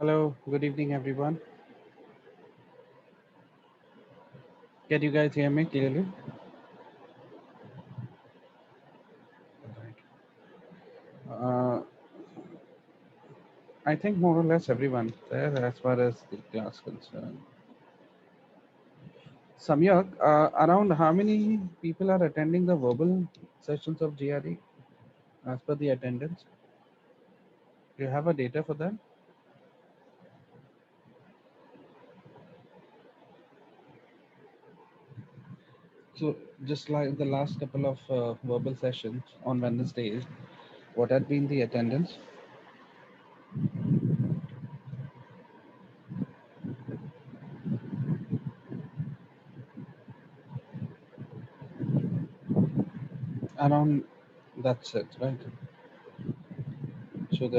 Hello, good evening, everyone. Can you guys hear me clearly? Uh, I think more or less everyone there as far as the class concerned. Samyak, around how many people are attending the verbal sessions of GRE as per the attendance? Do you have a data for that? So just like the last couple of verbal sessions on Wednesdays, what had been the attendance? Around, that's it, right? So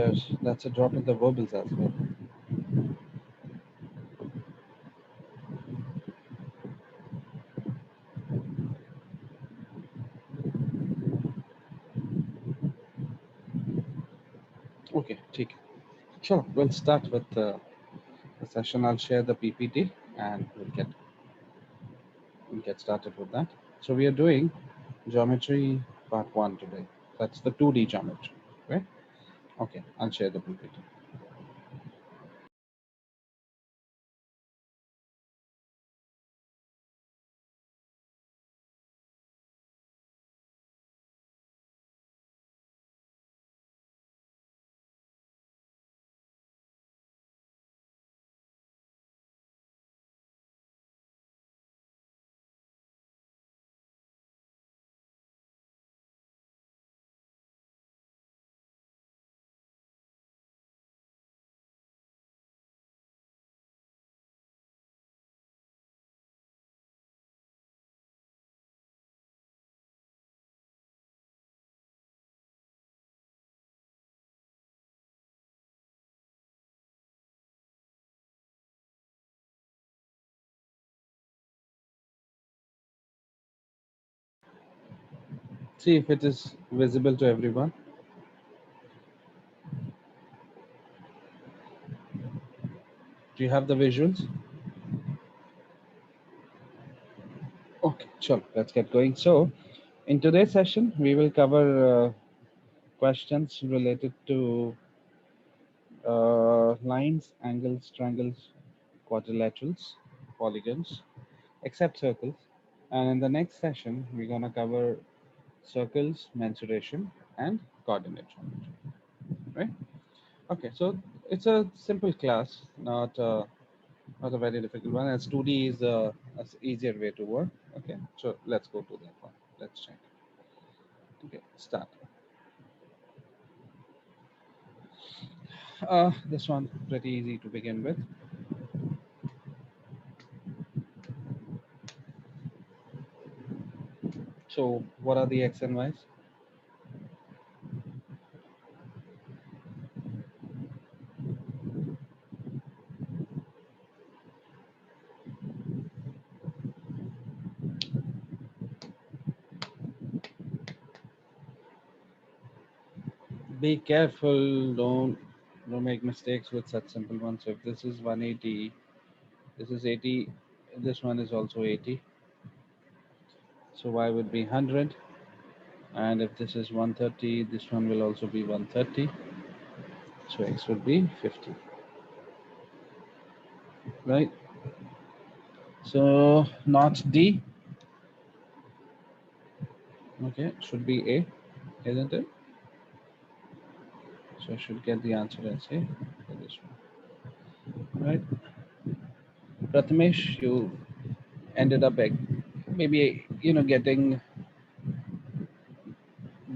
that's a drop in the verbals as well. Okay, take it. Sure, we'll start with the session. I'll share the PPT and we'll get started with that. So we are doing geometry part 1 today. That's the 2D geometry, right? Okay, I'll share the PPT. See if it is visible to everyone. Do you have the visuals? Okay, sure. Let's get going. So, in today's session, we will cover questions related to lines, angles, triangles, quadrilaterals, polygons, except circles. And in the next session, we're going to cover circles, mensuration, and coordinate geometry. Right? Okay, so it's a simple class, not a very difficult one. As 2D is a easier way to work. Okay, so let's go to that one. Let's check. Okay, start. This one pretty easy to begin with. So what are the x and y's? Be careful. Don't make mistakes with such simple ones. So if this is 180, this is 80. This one is also 80. So y would be 100. And if this is 130, this one will also be 130. So x would be 50. Right? So not D. Okay, should be A, isn't it? So I should get the answer as A for this one. Right? Prathamesh, you ended up maybe getting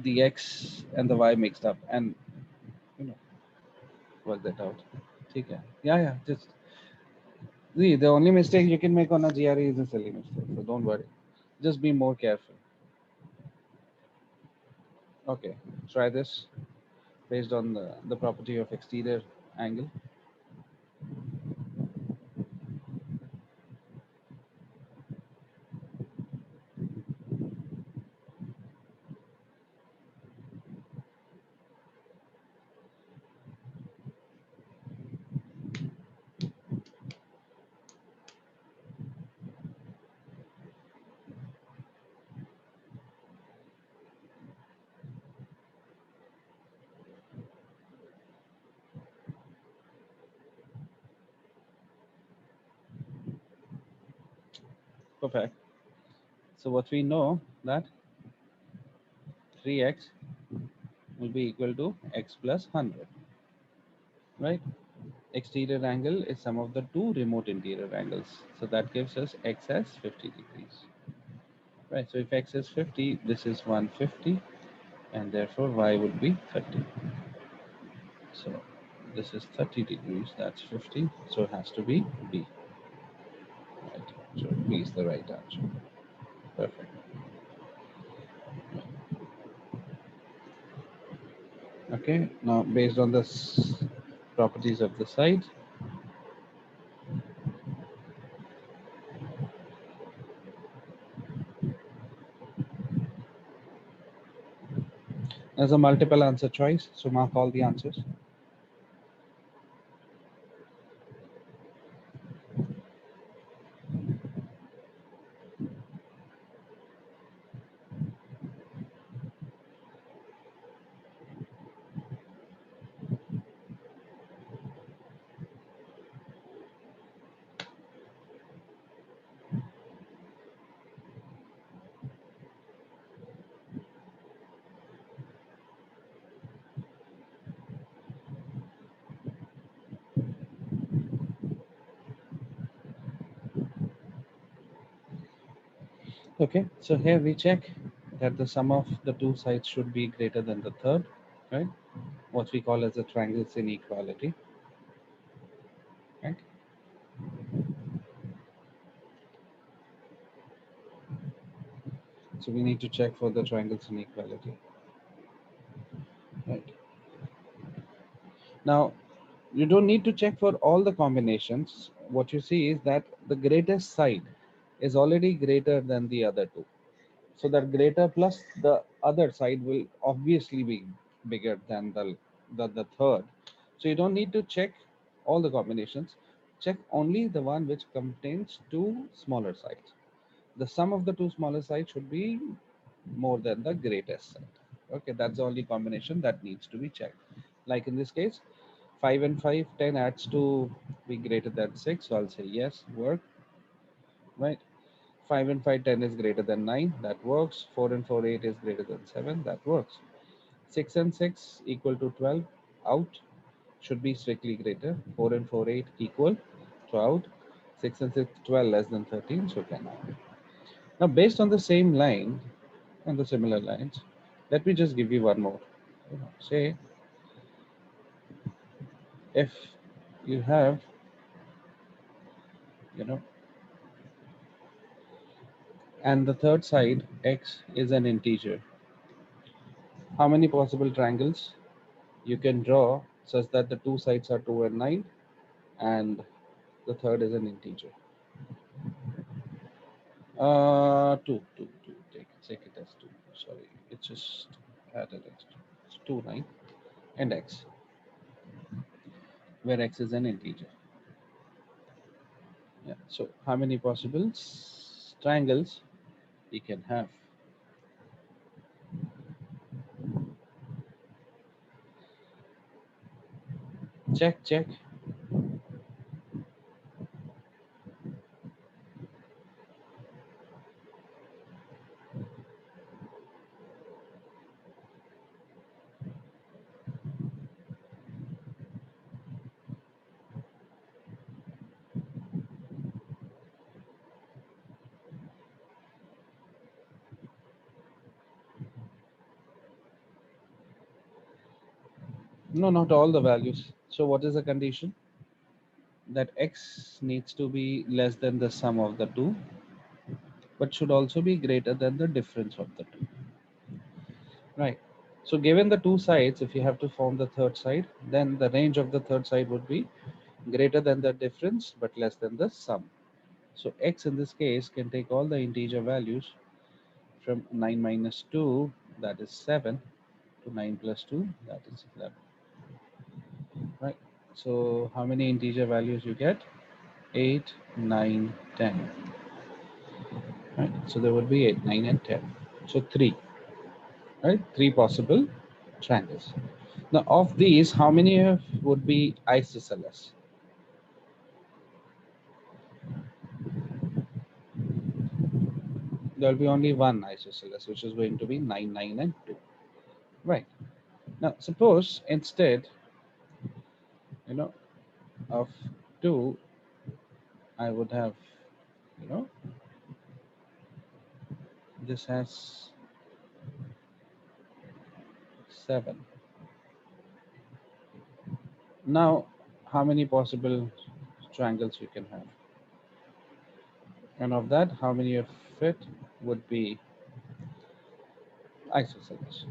the x and the y mixed up and you know work that out. Okay. Yeah, just see, the only mistake you can make on a GRE is a silly mistake, so don't worry. Just be more careful. Okay, try this based on the property of exterior angle. Perfect. So what we know that 3x will be equal to x plus 100, right? Exterior angle is sum of the two remote interior angles. So that gives us x as 50 degrees, right? So if x is 50, this is 150, and therefore y would be 30. So this is 30 degrees, that's 50, so it has to be B, right? So B is the right answer. Perfect. Okay, now based on the properties of the side, there's a multiple answer choice, so mark all the answers. Okay, so here we check that the sum of the two sides should be greater than the third, right? What we call as the triangles inequality, right? So we need to check for the triangles inequality, right? Now, you don't need to check for all the combinations. What you see is that the greatest side is already greater than the other two. So that greater plus the other side will obviously be bigger than the third. So you don't need to check all the combinations. Check only the one which contains two smaller sides. The sum of the two smaller sides should be more than the greatest side. Okay, that's the only combination that needs to be checked. Like in this case, 5 and 5, 10 adds to be greater than 6. So I'll say yes, work, right? 5 and 5, 10 is greater than 9. That works. 4 and 4, 8 is greater than 7. That works. 6 and 6 equal to 12. Out. Should be strictly greater. 4 and 4, 8 equal to out. 6 and 6, 12 less than 13. So cannot. Now, based on the same line and the similar lines, let me just give you one more. Say, if you have, and the third side, x is an integer, how many possible triangles you can draw such that the two sides are 2 and 9 and the third is an integer? 2. Take it as 2. Sorry, it's just added extra. It's 2, 9 and x, where x is an integer. Yeah. So how many possible triangles you can have? Check. No, not all the values. So what is the condition? That x needs to be less than the sum of the two, but should also be greater than the difference of the two. Right. So given the two sides, if you have to form the third side, then the range of the third side would be greater than the difference, but less than the sum. So x in this case can take all the integer values from 9 minus 2, that is 7, to 9 plus 2, that is 11. Right. So how many integer values you get? 8, 9, 10. Right. So there would be 8, 9, and 10. So 3. Right. 3 possible triangles. Now, of these, how many would be isosceles? there will be only one isosceles, which is going to be 9, 9, and 2. Right. Now, suppose instead, you know, of 2, I would have, you know, this has 7. Now, how many possible triangles you can have? And of that, how many of it would be isosceles?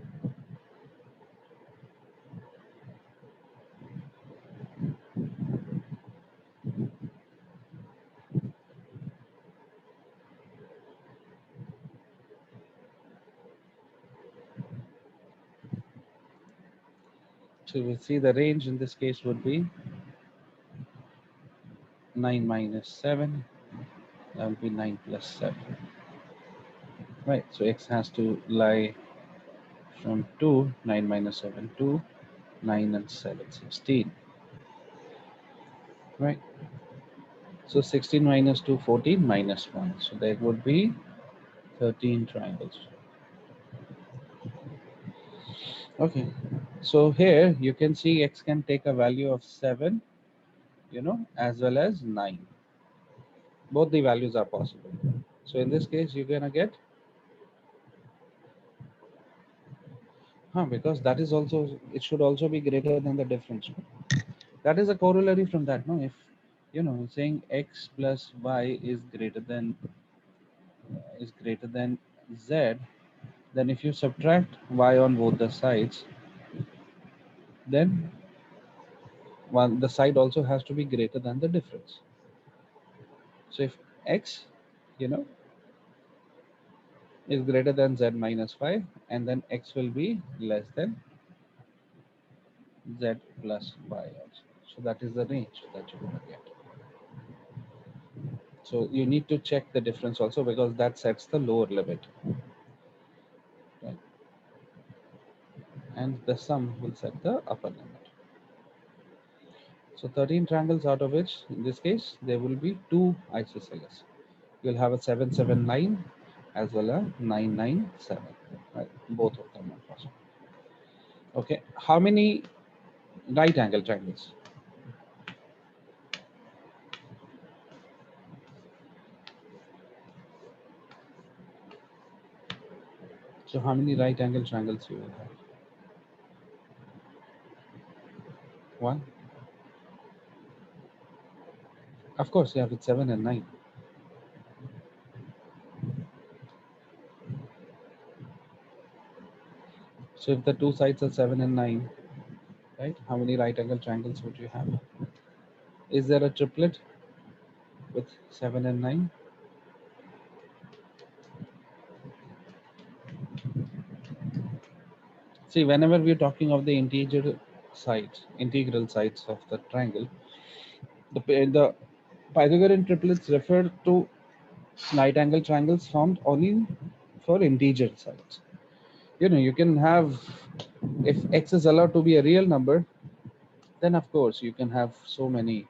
So we see the range in this case would be 9 minus 7. That would be 9 plus 7. Right. So x has to lie from 2, 9 minus 7, 2, 9 and 7, 16. Right. So 16 minus 2, 14, minus 1. So there would be 13 triangles. Okay. So here you can see x can take a value of 7, as well as 9. Both the values are possible. So in this case, you're going to get, because that is also, it should also be greater than the difference. That is a corollary from that. No, if, saying x plus y is greater than z, then if you subtract y on both the sides, then the side also has to be greater than the difference. So if x, you know, is greater than z minus 5, and then x will be less than z plus y also. So that is the range that you're going to get. So you need to check the difference also, because that sets the lower limit. Right? And the sum will set the upper limit. So 13 triangles, out of which, in this case, there will be 2 isosceles. You'll have a 779 as well as 997. Right? Both of them are possible. Okay. How many right angle triangles? So how many right angle triangles you will have? 1. Of course, you have it 7 and 9. So if the two sides are 7 and 9, right? How many right angle triangles would you have? Is there a triplet with 7 and 9? See, whenever we're talking of the integral sides of the triangle, the Pythagorean triplets refer to right angle triangles formed only for integer sides. You can have, if x is allowed to be a real number, then of course you can have so many,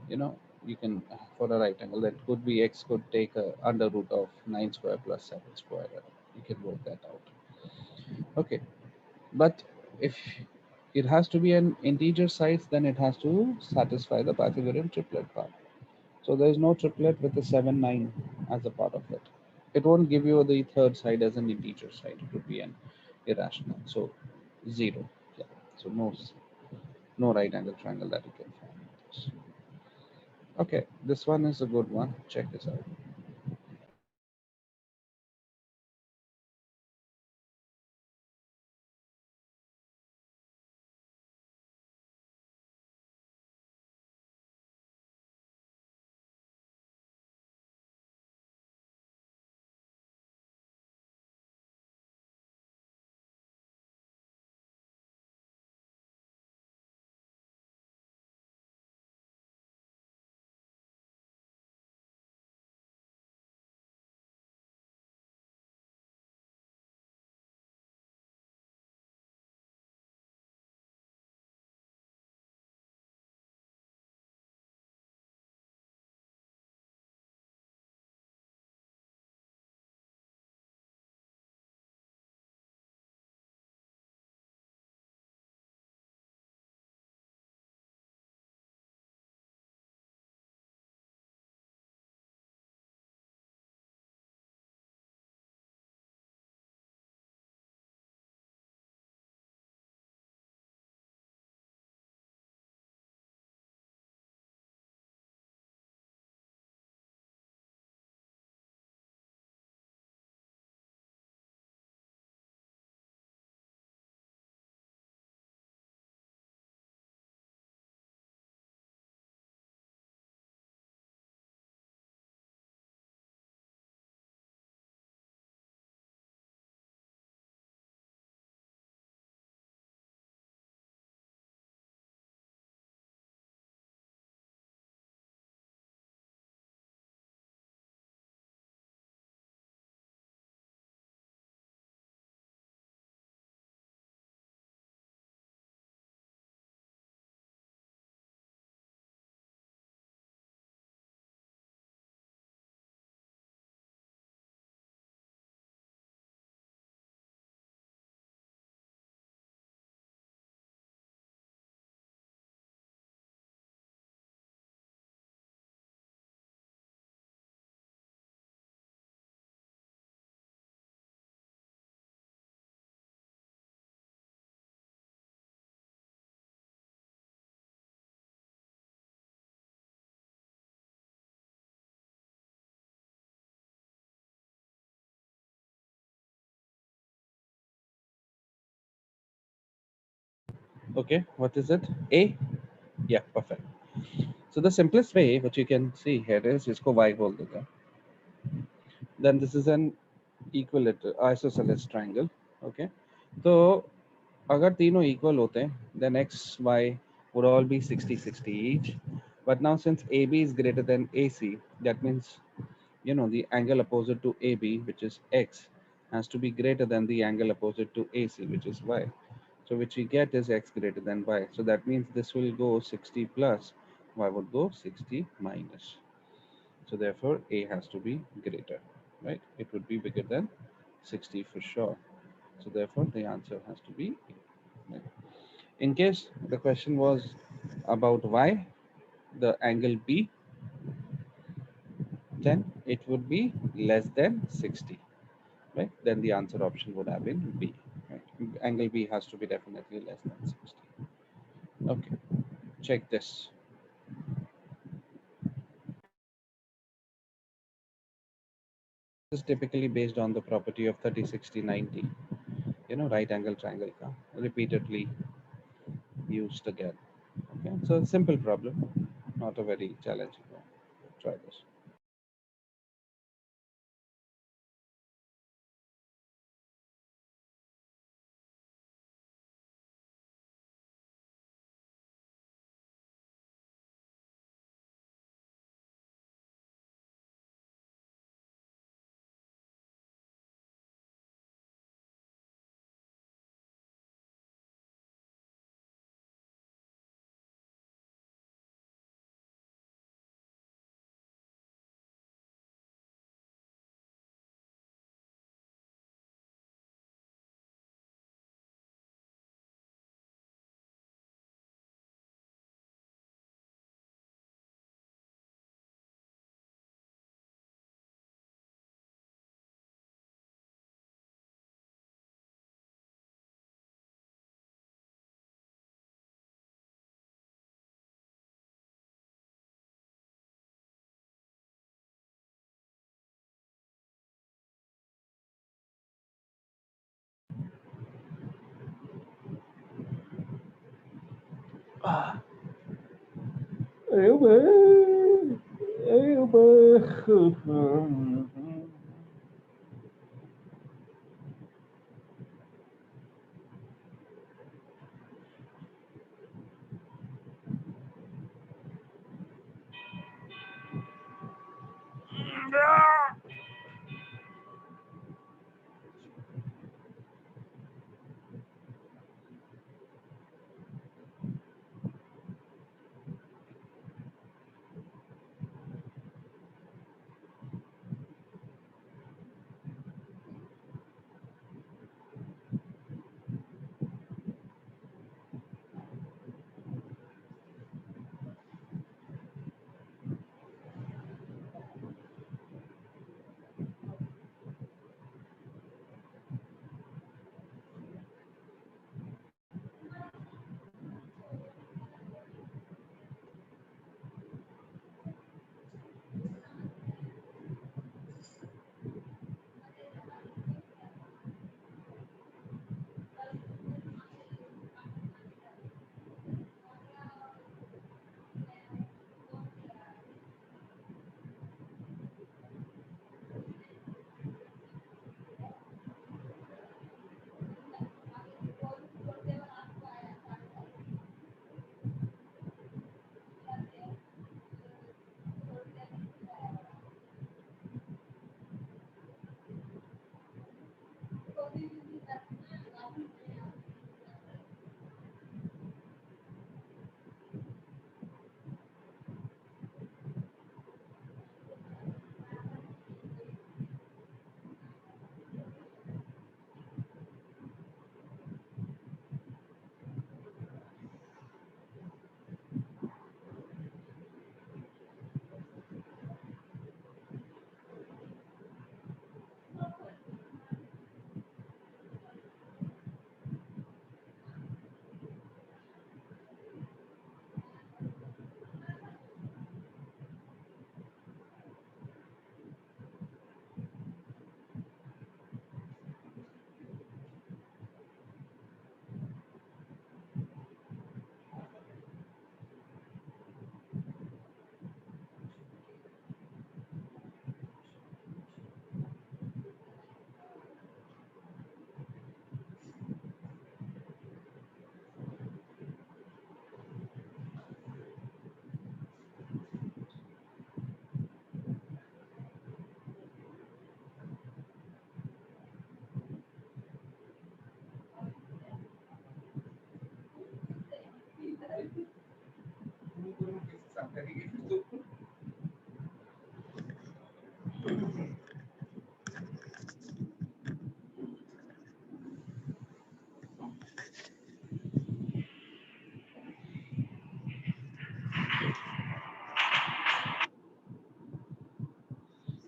you can, for a right angle, that could be x could take a under root of 9 square plus 7 square. You can work that out. Okay. But if it has to be an integer size, then it has to satisfy the Pythagorean triplet part. So there is no triplet with the 7, 9 as a part of it. It won't give you the third side as an integer side. It would be an irrational. So 0. Yeah. So no right angle triangle that you can find. Okay, this one is a good one. Check this out. Okay, what is it? A? Yeah, perfect. So the simplest way which you can see here is इसको y बोल देते हैं. Then this is an equilateral isosceles triangle. Okay, तो अगर तीनों equal होते हैं, then x y would all be 60-60 each. But now since AB is greater than AC, that means the angle opposite to AB, which is x, has to be greater than the angle opposite to AC, which is y. So which we get is x greater than y. So that means this will go 60 plus, y would go 60 minus. So therefore A has to be greater, right? It would be bigger than 60 for sure. So therefore the answer has to be A. Right? In case the question was about y, the angle B, then it would be less than 60, right? Then the answer option would have been B. Right? Angle B has to be definitely less than 60. Okay, check this. This is typically based on the property of 30, 60, 90. Right angle triangle repeatedly used again. Okay, so a simple problem, not a very challenging one. Try this.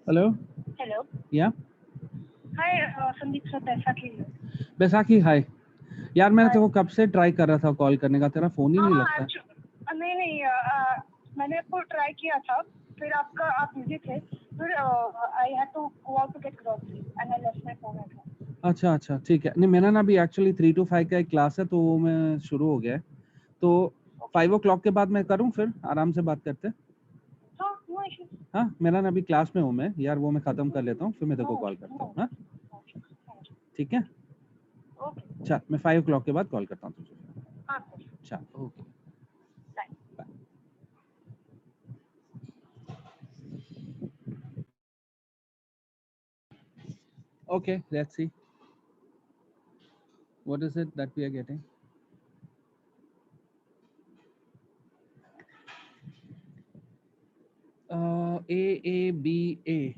Hello. Hello. या हाय Sandeep sir, Baisakhi है। बैसाखी, हाय। यार मैंने हाय। तो वो कब से try कर रहा था कॉल करने का, तेरा फोन ही नहीं हाँ लगता। नहीं नहीं, मैंने आपको ट्राई किया था, फिर आप बिजी थे, फिर I had to go out to get grocery and I left my phone at home. अच्छा अच्छा, ठीक है। नहीं, मेरा ना अभी एक्चुअली 3 to 5 का एक क्लास है, तो वो मैं शुरू हो गया है। तो ओके। 5 o'clock के बाद मैं करूँ, फिर आराम से बात करते हैं। हाँ, नो इश्यूज। हाँ, मेरा ना अभी क्लास में हूँ मैं यार, वो मैं खत्म कर लेता हूँ, फिर मैं तेरे नो को कॉल करता नो हूँ। हाँ नो, ठीक है, ओके। चल मैं 5 o'clock के बाद कॉल करता हूँ तुझे। हाँ, चल okay, bye. Bye. Okay, let's see what is it that we are getting. A.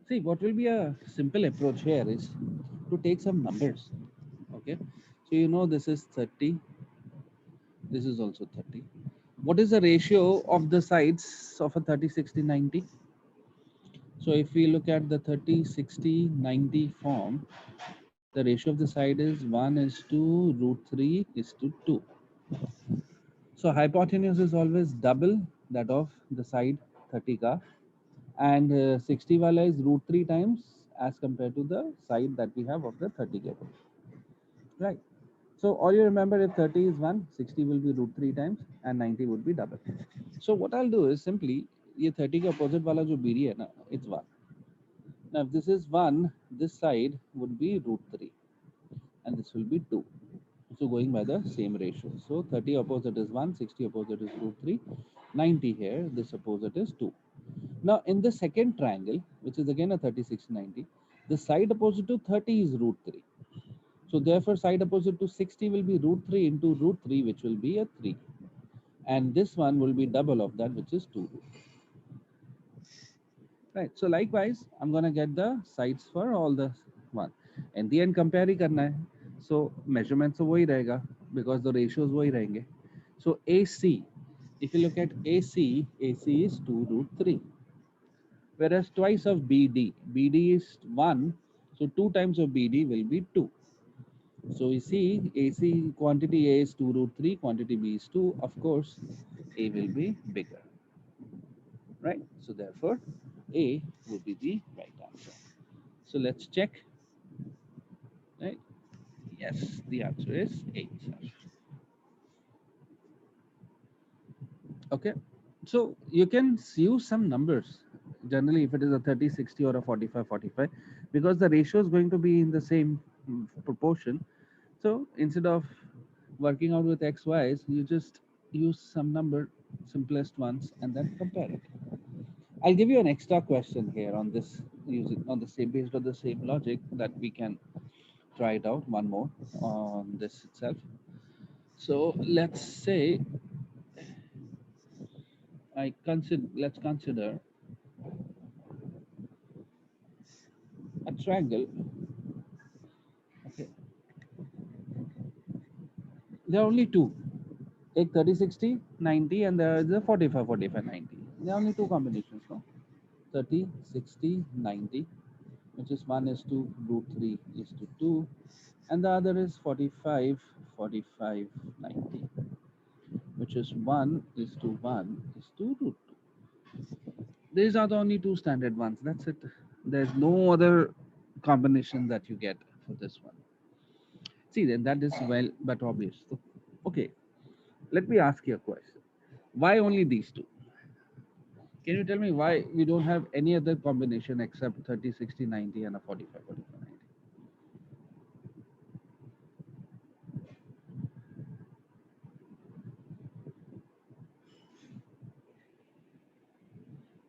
See, what will be a simple approach here is to take some numbers. Okay, so you know this is 30, this is also 30. What is the ratio of the sides of a 30, 60, 90? So if we look at the 30, 60, 90 form, the ratio of the side is 1 is to root 3 is to 2. So hypotenuse is always double that of the side 30 ka, and 60 wala is root 3 times as compared to the side that we have of the 30 k, right? So all you remember, if 30 is 1, 60 will be root 3 times and 90 would be double. So what I'll do is simply, ये 30 के opposite वाला जो BD है ना, it's 1. Now if this is 1, this side would be root 3 and this will be 2. So going by the same ratio. So 30 opposite is 1, 60 opposite is root 3, 90 here, this opposite is 2. Now in the second triangle, which is again a 30, 60, 90, the side opposite to 30 is root 3. So therefore side opposite to 60 will be root 3 into root 3, which will be a 3. And this one will be double of that, which is 2. Right. So likewise, I'm going to get the sides for all the one. In the end, compare ही करना है. So measurements तो वही रहेगा because the ratios वही रहेंगे. So AC, if you look at AC, AC is 2 root 3. Whereas twice of BD is 1. So 2 times of BD will be 2. So we see AC quantity A is 2 root 3, quantity B is 2. Of course, A will be bigger, right? So therefore, A would be the right answer. So let's check, right? Yes, the answer is A. Okay. So you can use some numbers. Generally, if it is a 30, 60 or a 45, 45, because the ratio is going to be in the same proportion. So instead of working out with X, Y's, you just use some number, simplest ones, and then compare it. I'll give you an extra question here on this, using on the same, based on the same logic, that we can try it out one more on this itself. So let's say let's consider a triangle. Okay, there are only two. Take 30, 60, 90, and there is a 45, 45, 90. There are only two combinations, no? 30, 60, 90, which is 1 is to root 3 is to 2, and the other is 45, 45, 90, which is 1 is to 1 is to root 2. These are the only two standard ones. That's it. There's no other combination that you get for this one. See, then that is well but obvious. So, okay, let me ask you a question. Why only these two? Can you tell me why we don't have any other combination except 30, 60, 90 and a 45, 45, 90?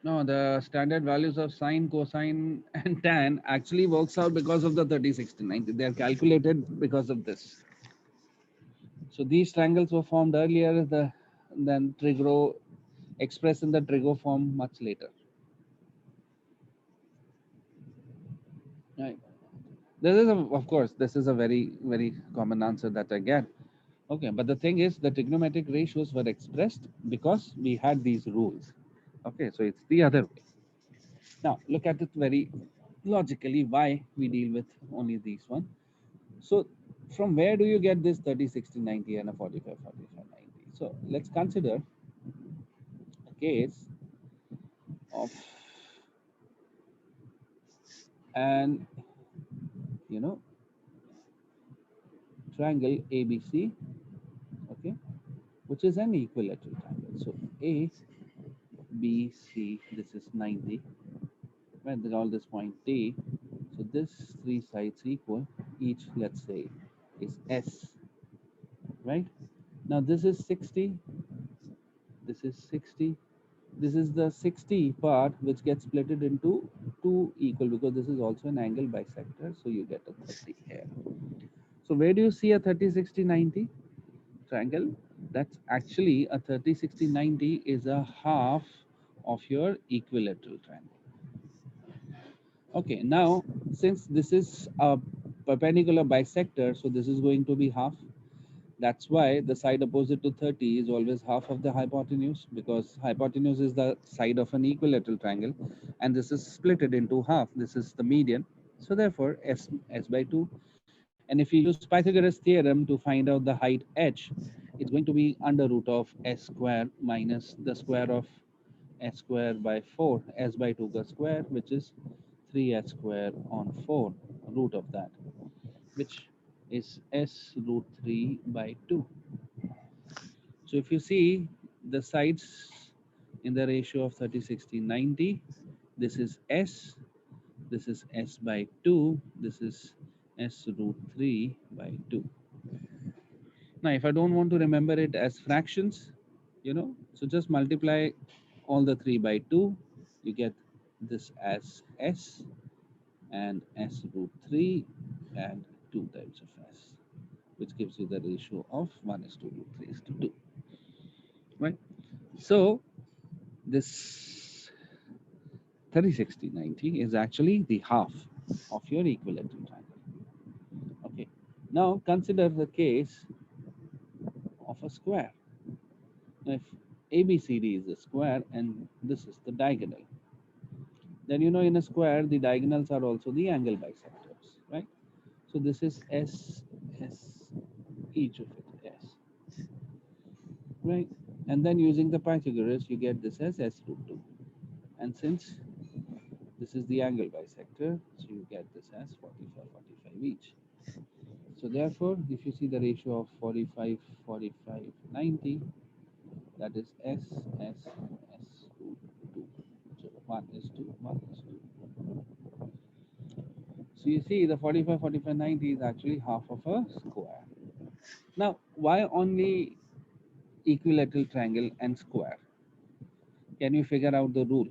No, the standard values of sine, cosine, and tan actually works out because of the 30, 60, 90. They are calculated because of this. So these triangles were formed earlier than Trigro, expressed in the Trigo form much later. Right. This is, of course, this is a very, very common answer that I get. Okay, but the thing is, the trigonometric ratios were expressed because we had these rules. Okay, so it's the other way. Now look at it very logically why we deal with only these one. So from where do you get this 30, 60, 90 and a 45, 45, 90? So let's consider a case of an, you know, triangle ABC, okay, which is an equilateral triangle. So A, B, C, this is 90, right? There's all this point D. So this three sides equal, each let's say is S, right? Now this is 60, this is 60, this is the 60 part which gets splitted into two equal, because this is also an angle bisector, so you get a 30 here. So where do you see a 30, 60, 90 triangle? That's actually a 30, 60, 90 is a half of your equilateral triangle. Okay, now since this is a perpendicular bisector, so this is going to be half. That's why the side opposite to 30 is always half of the hypotenuse, because hypotenuse is the side of an equilateral triangle, and this is split it into half. This is the median. So therefore, S by 2. And if you use Pythagoras theorem to find out the height h, it's going to be under root of s square minus the square of s square by 4, s by 2 the square, which is 3s square on 4, root of that, which is s root 3 by 2. So if you see the sides in the ratio of 30, 60, 90, this is s by 2, this is s root 3 by 2. Now, if I don't want to remember it as fractions, so just multiply all the 3 by 2, you get this as s and s root 3 and 2 times of s, which gives you the ratio of 1 is to root 3 is to 2, right? So this 30, 60, 90 is actually the half of your equilateral triangle. Okay, now consider the case of a square. Now, if ABCD is a square and this is the diagonal, then in a square the diagonals are also the angle bisectors, right? So this is S, each of it S, right? And then using the Pythagoras, you get this as S root 2. And since this is the angle bisector, so you get this as 45, 45 each. So therefore, if you see the ratio of 45, 45, 90, that is S root 2. So 1 is to 1 is to. So you see the 45, 45, 90 is actually half of a square. Now, why only equilateral triangle and square? Can you figure out the rule?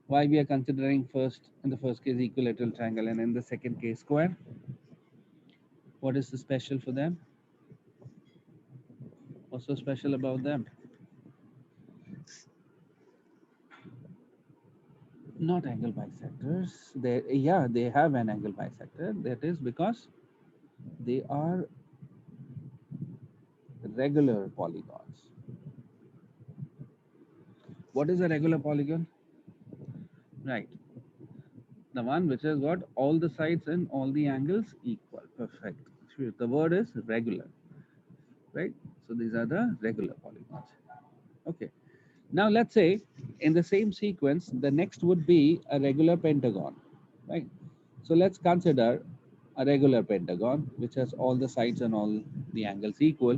Why we are considering in the first case equilateral triangle and in the second case square? What is the special for them? What's so special about them? Not angle bisectors. They have an angle bisector. That is because they are regular polygons. What is a regular polygon? Right. The one which has got all the sides and all the angles equal. Perfect. Sure. The word is regular. Right? So these are the regular polygons. Okay. Now let's say in the same sequence, the next would be a regular pentagon. Right? So let's consider a regular pentagon which has all the sides and all the angles equal.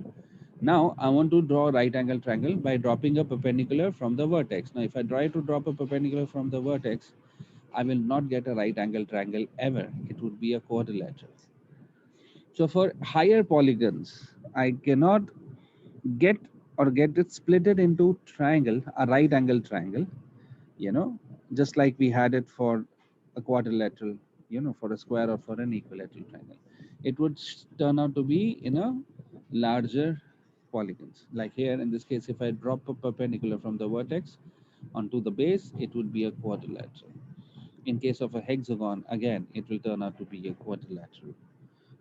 Now I want to draw a right angle triangle by dropping a perpendicular from the vertex. Now if I try to drop a perpendicular from the vertex, I will not get a right angle triangle ever. It would be a quadrilateral. So for higher polygons, I cannot get get it splitted into triangle, a right angle triangle, just like we had it for a quadrilateral, for a square or for an equilateral triangle. It would turn out to be in a larger polygons. Like here, in this case, if I drop a perpendicular from the vertex onto the base, it would be a quadrilateral. In case of a hexagon, again, it will turn out to be a quadrilateral.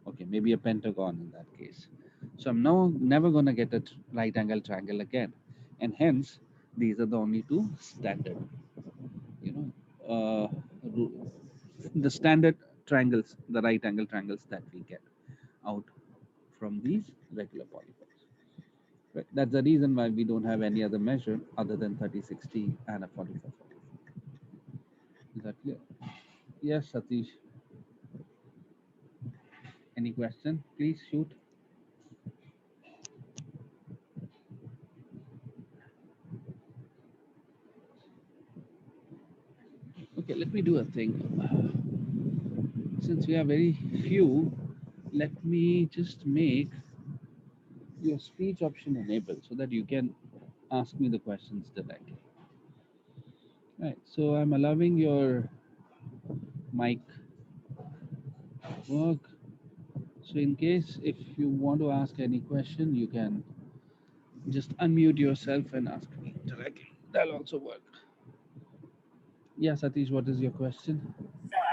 Okay, maybe a pentagon in that case. So I'm now never going to get a right angle triangle again. And hence, these are the only two standard, uh, the standard triangles, the right angle triangles that we get out from these regular polygons. Right? That's the reason why we don't have any other measure other than 3060 and a 4440. Is that clear? Yes, Satish. Any question? Please shoot. Okay, let me do a thing. Since we are very few, let me just make your speech option enabled so that you can ask me the questions directly. Right, so I'm allowing your mic work. So in case if you want to ask any question, you can just unmute yourself and ask me directly. That'll also work. Yeah, Satish, what is your question?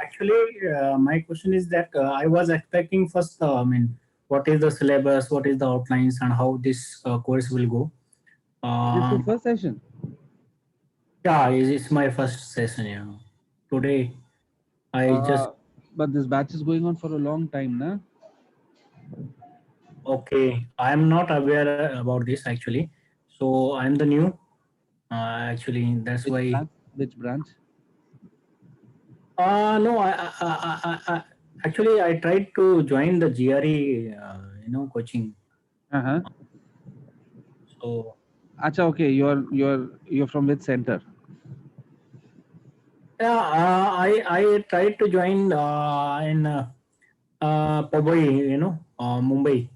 Actually, my question is that I was expecting first, what is the syllabus, what is the outlines, and how this course will go. Is this your Um, first session? yeah, it's my first session. Yeah. Today, I just Uh, but this batch is going on for a long time now. okay. I am not aware about this actually, so I'm the new. Actually, that's Which why. branch? Which branch? No, actually I tried to join the GRE, coaching. Uh-huh. So Acha, okay. You're from which center? yeah, I tried to join in Mumbai, Mumbai.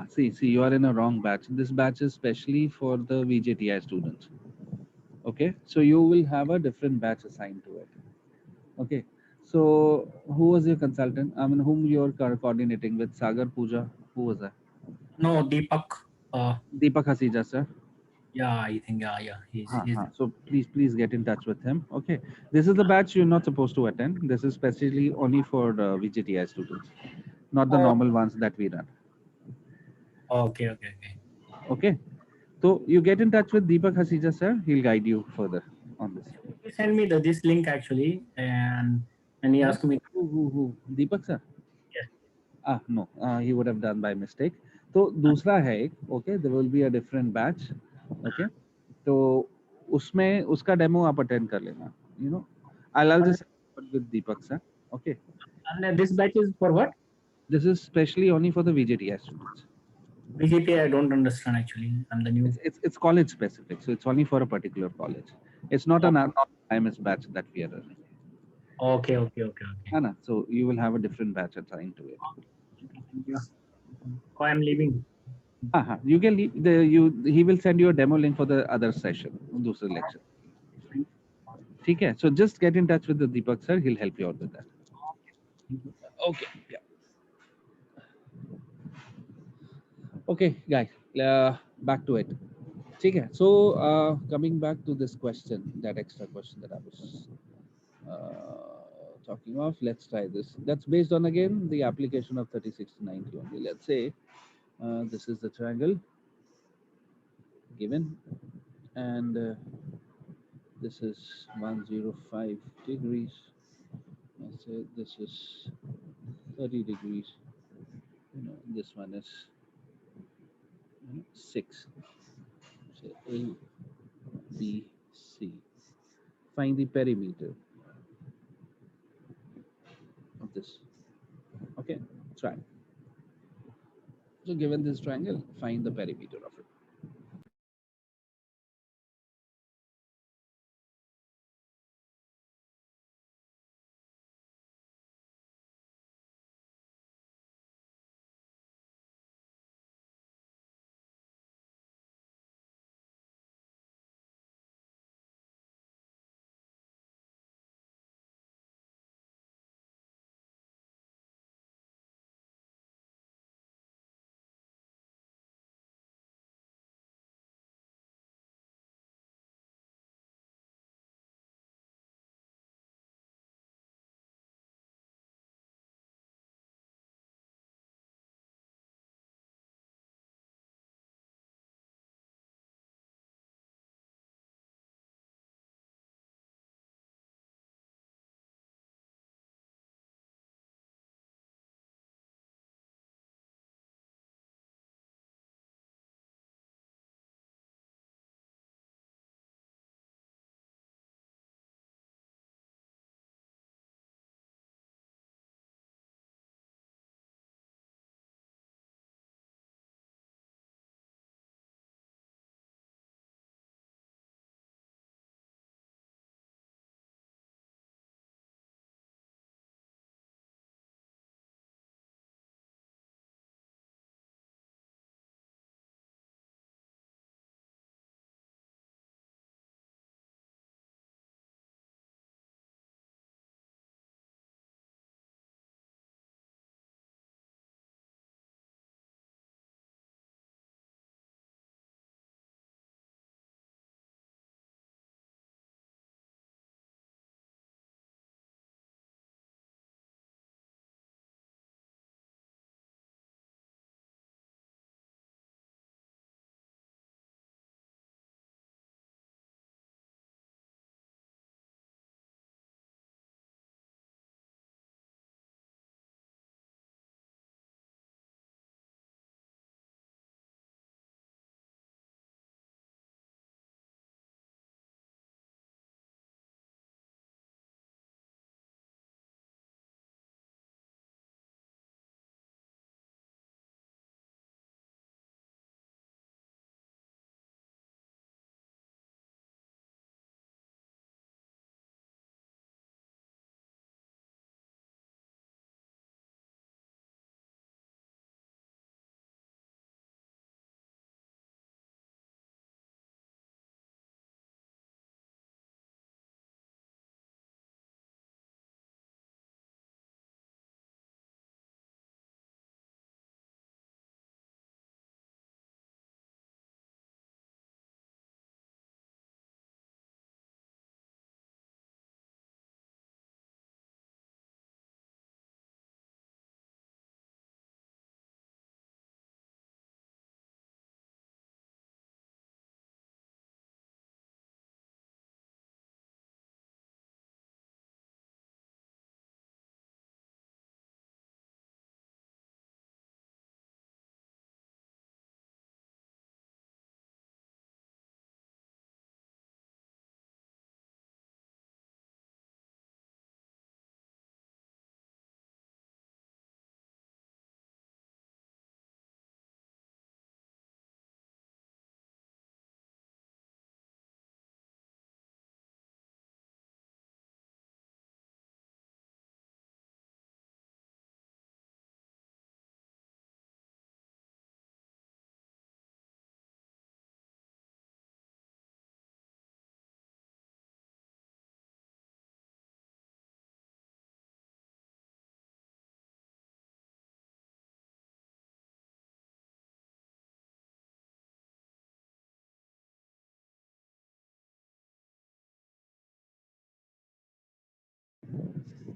See, you are in a wrong batch. This batch is specially for the VJTI students. Okay, so you will have a different batch assigned to it. Okay, so who was your consultant? I mean, whom you're coordinating with? Sagar Puja? Who was that? No, Deepak. Uh, Deepak Hasija, sir. yeah, I think yeah, he's So please get in touch with him. Okay, this is the batch you're not supposed to attend. This is specially only for the VJTI students, not the oh, normal ones that we run. okay. Okay, so you get in touch with Deepak Hasija, sir. He'll guide you further on this. He sent me this link actually, and he Huh? asked me. Who? Deepak, sir? Yes. No, he would have done by mistake. तो दूसरा है एक, okay, there will be a different batch, okay, तो उसमें उसका demo आप attend कर लेना, you know, I'll And, just with Deepak sir, okay. this batch is for what? This is specially only for the VJTI students. BGP, I don't understand actually. I'm the new. It's college specific, so it's only for a particular college. It's not an IMS batch that we are running. Okay. Anna, so you will have a different batch assigned to it. Thank you. Oh, I'm leaving. You can leave the he will send you a demo link for the other session, दूसरे lecture. ठीक है, so just get in touch with the Deepak sir, he'll help you out with that. Okay, yeah. Okay, guys, back to it. ठीक है, so coming back to this question, that extra question that I was talking of, let's try this. That's based on again the application of 36 to 90 only. Let's say this is the triangle given, and this is 105 degrees. Let's say this is 30 degrees. This one is 6. Say A, B, C. Find the perimeter of this. Okay, try. So given this triangle, find the perimeter of it.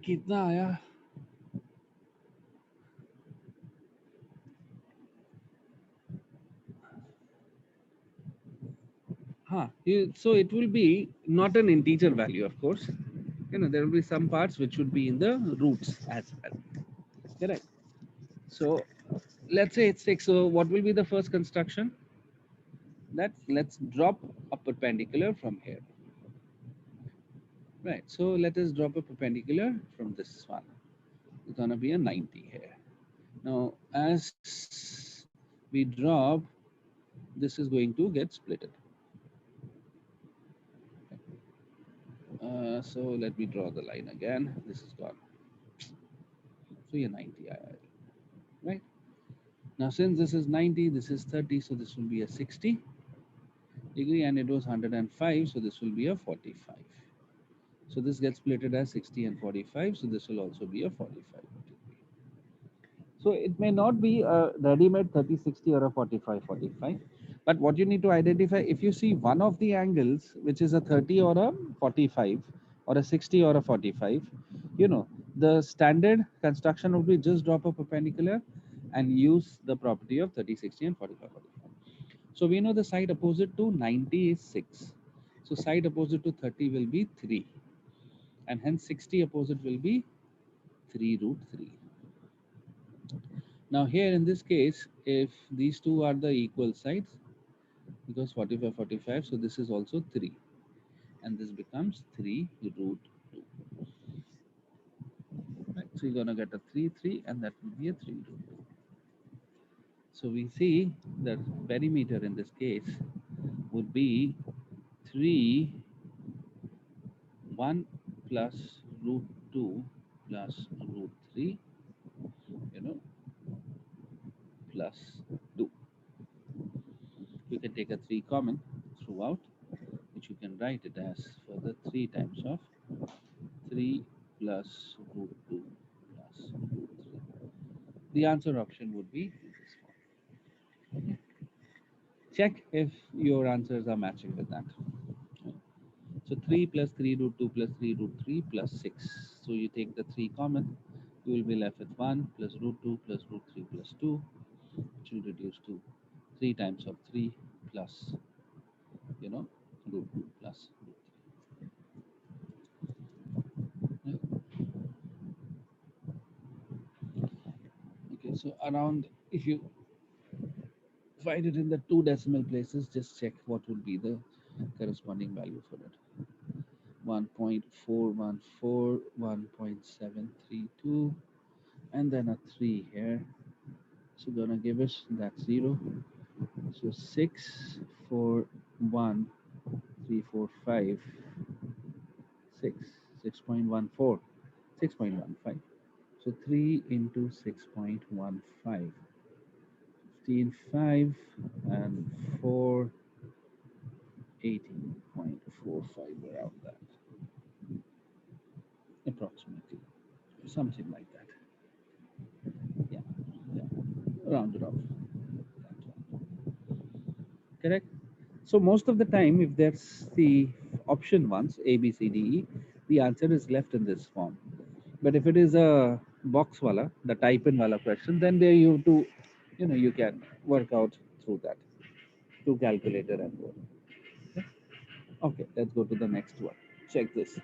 कितना आया? So it will be not an integer value, of course. There will be some parts which would be in the roots as well. Correct. So let's say it's 6. So what will be the first construction? Let's drop a perpendicular from here. Right. So let us drop a perpendicular from this one. It's gonna be a 90 here. Now, as we drop, this is going to get splitted. So let me draw the line again. This is gone. So you're 90, right? Now, since this is 90, this is 30, so this will be a 60 degree, and it was 105, so this will be a 45. So this gets splitted as 60 and 45, so this will also be a 45 degree. So it may not be a ready-made 30-60 or a 45-45, but what you need to identify, if you see one of the angles, which is a 30 or a 45, or a 60 or a 45, the standard construction would be just drop a perpendicular and use the property of 30, 60 and 45-45. So we know the side opposite to 90 is 6. So side opposite to 30 will be 3. And hence 60 opposite will be 3 root 3. Now here in this case, if these two are the equal sides, because 45, 45, so this is also 3. And this becomes 3 root 2. Right? So you're going to get a 3, 3, and that will be a 3 root 2. So we see that perimeter in this case would be 3, 1 plus root 2 plus root 3, plus 2. You can take a 3 common throughout, which you can write it as further 3 times of 3 plus root 2 plus root 3. The answer option would be this one. Okay. Check if your answers are matching with that. So 3 plus 3 root 2 plus 3 root 3 plus 6. So you take the 3 common, you will be left with 1 plus root 2 plus root 3 plus 2, which will reduce to 3 times of 3 plus, root 2 plus root 3. Okay, so around, if you find it in the 2 decimal places, just check what would be the corresponding value for it. 1.414, 1.732, and then a 3 here. So gonna give us that 0. So 6, 4, 1, 3, 4, 5, 6, 6.14, 6.15. So 3 into 6.15. 15, 5, and 4, 18.45, around that, approximately, something like that. Yeah, rounded off. Correct. So most of the time, if there's the option ones, A, B, C, D, E, the answer is left in this form. But if it is a box wala, the type in wala question, then there you have to, you can work out through that, through calculator and go. Okay, let's go to the next one. Check this.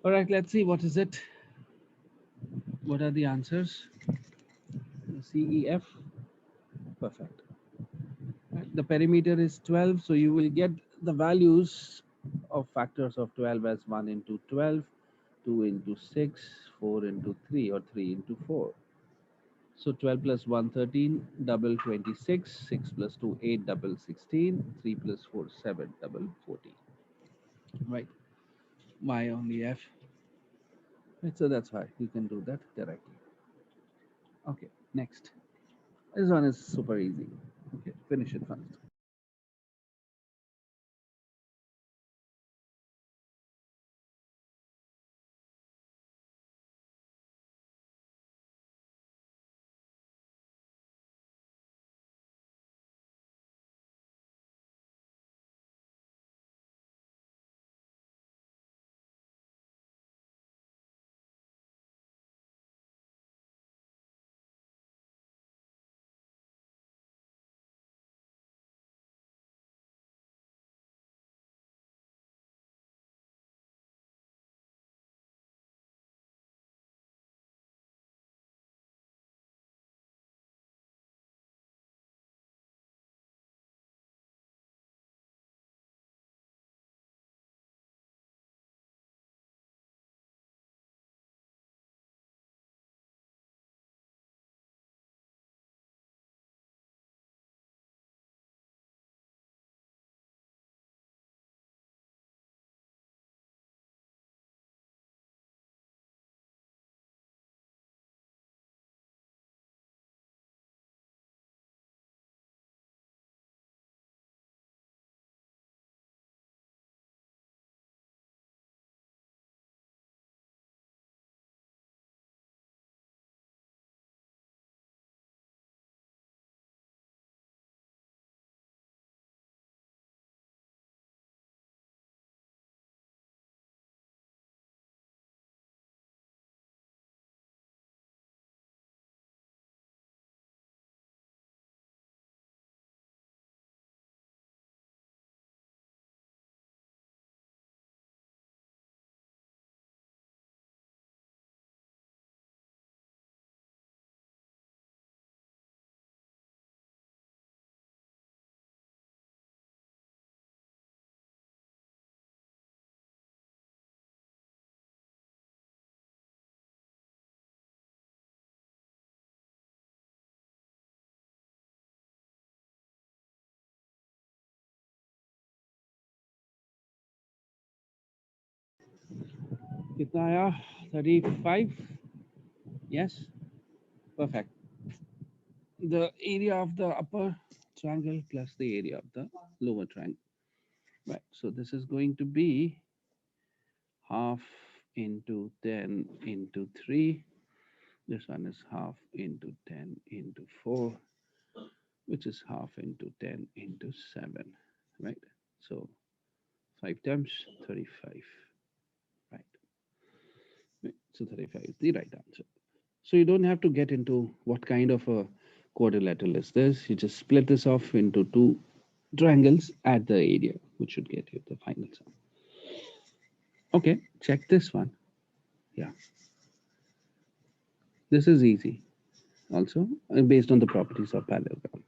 All right, let's see what is it. What are the answers? CEF. Perfect. Right. The perimeter is 12, so you will get the values of factors of 12 as 1 into 12, 2 into 6, 4 into 3, or 3 into 4. So 12 plus 1, 13, double 26, 6 plus 2, 8, double 16, 3 plus 4, 7, double 14. Right. Y only F. Right, so that's why you can do that directly. Okay, next. This one is super easy. Okay, finish it first. कितना आया 35. Yes, perfect. The area of the upper triangle plus the area of the lower triangle. Right. So this is going to be half into 10 into 3. This one is half into 10 into 4, which is half into 10 into 7. Right. So 5 times 35. Right. Right. So 35 is the right answer. So you don't have to get into what kind of a quadrilateral is this. You just split this off into two triangles at the area, which should get you the final sum. Okay, check this one. Yeah, this is easy. Also, based on the properties of parallelogram.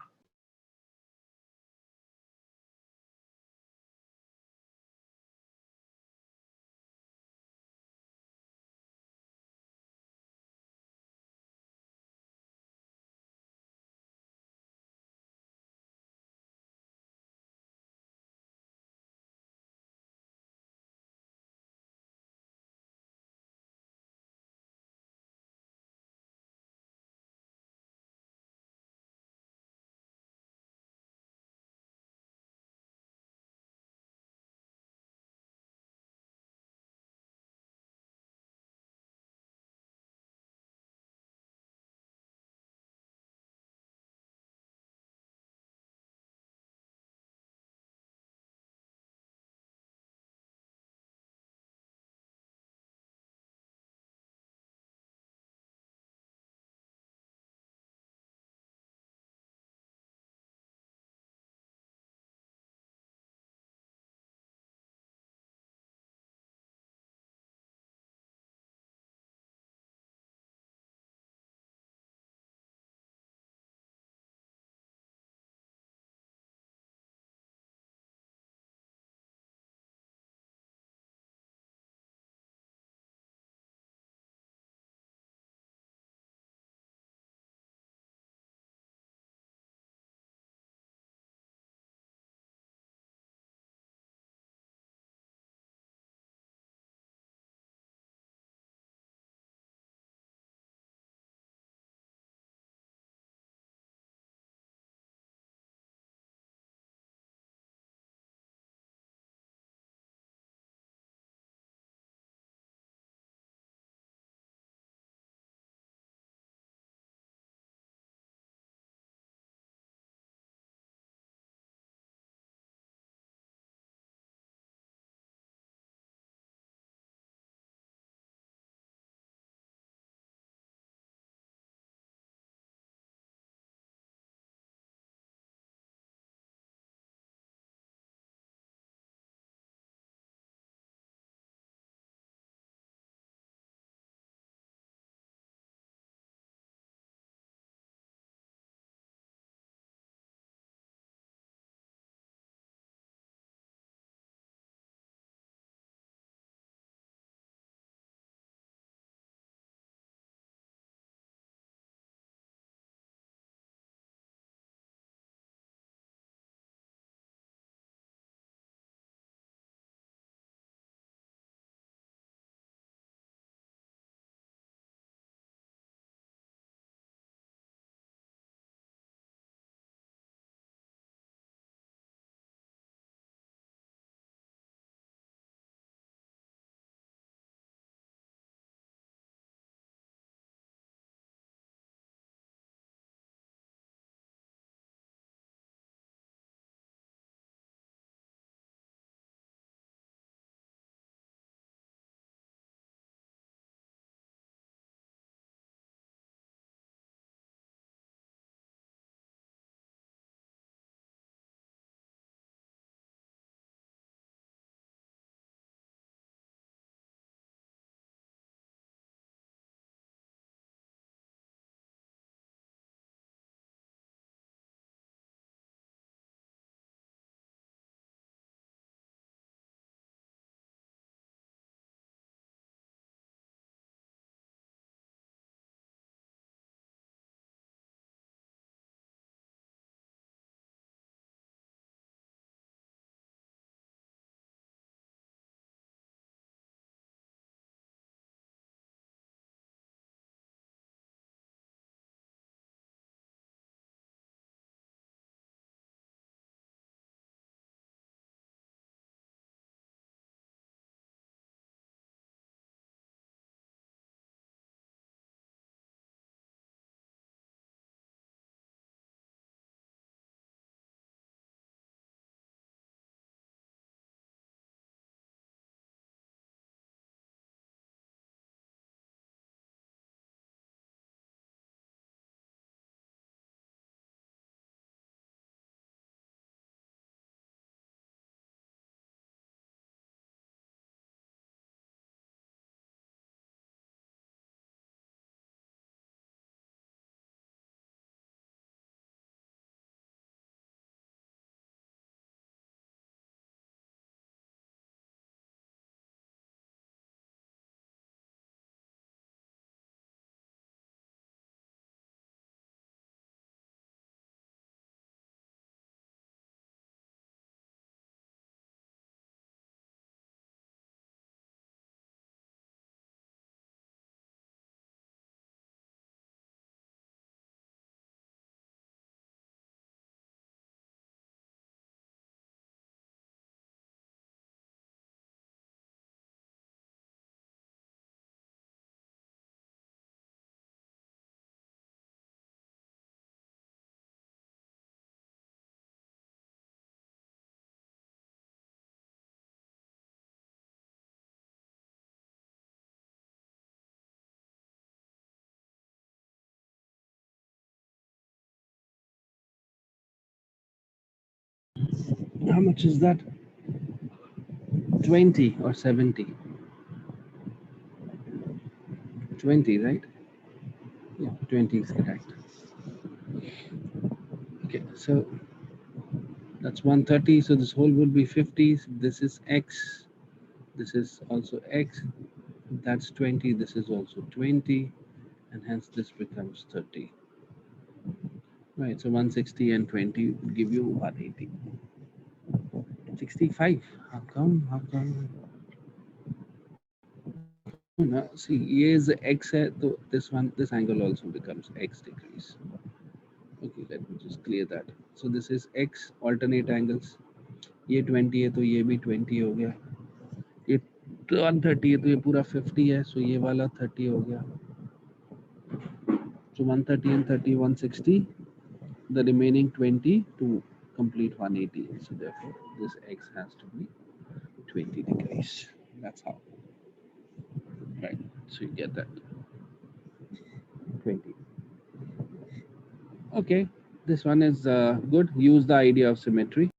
how much is that? 20 or 70? 20, right? Yeah, 20 is correct. Okay, so that's 130. So this whole would be 50. This is x. This is also x. That's 20. This is also 20. And hence this becomes 30. Right, so 160 and 20 will give you 180. 65. How come? How come? No, see, ये is x है, so this angle also becomes x degrees. Okay, let me just clear that. So this is x alternate angles. ये 20 है तो ये भी 20 हो गया. ये 130 है तो ये पूरा 50 है, so ये वाला 30 हो गया. So 130 and 30, 160. The remaining 20 to complete 180. So therefore, this x has to be 20 degrees. That's how. Right. So you get that. 20. Okay. This one is good. Use the idea of symmetry.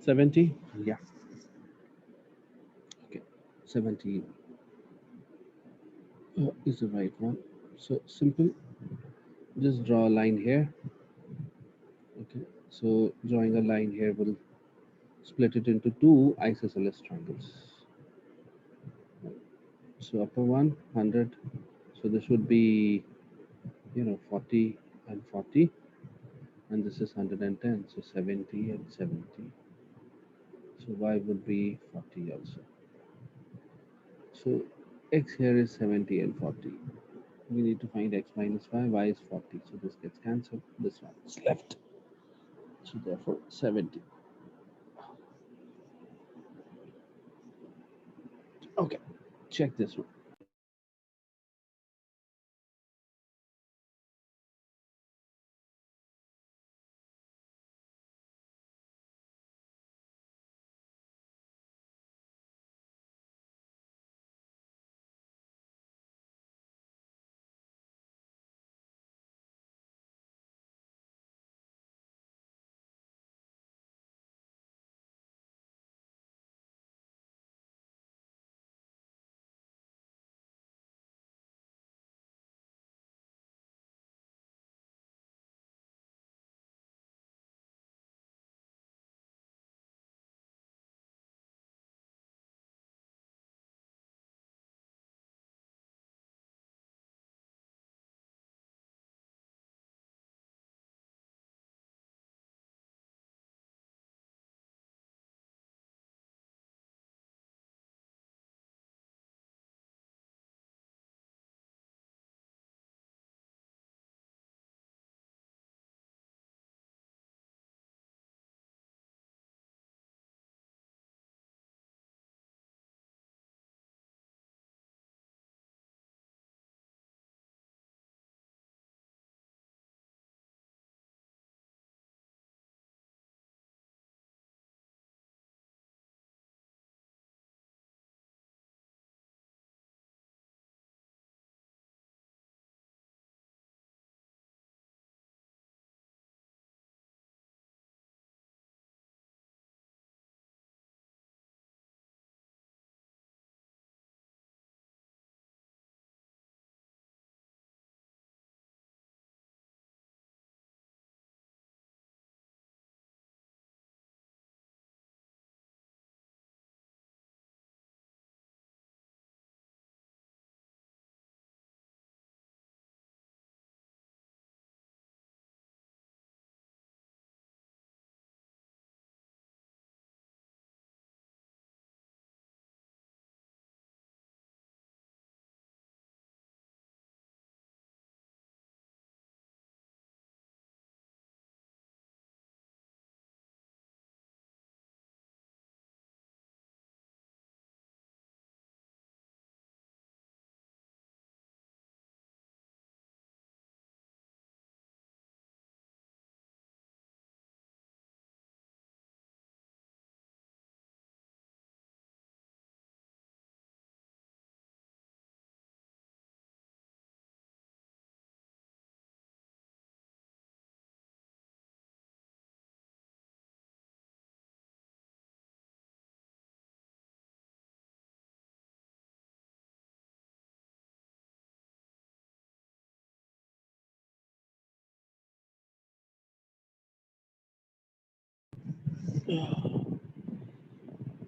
$70. Yeah. Okay. 70 is the right one. So simple. Just draw a line here. Okay. So drawing a line here will split it into two isosceles triangles. So upper one, 100. So this would be 40 and 40, and this is 110, so 70 and 70. So y would be 40 also. So x here is 70 and 40. We need to find x minus y is 40. So this gets cancelled. This one is left. So therefore 70. Okay, check this one.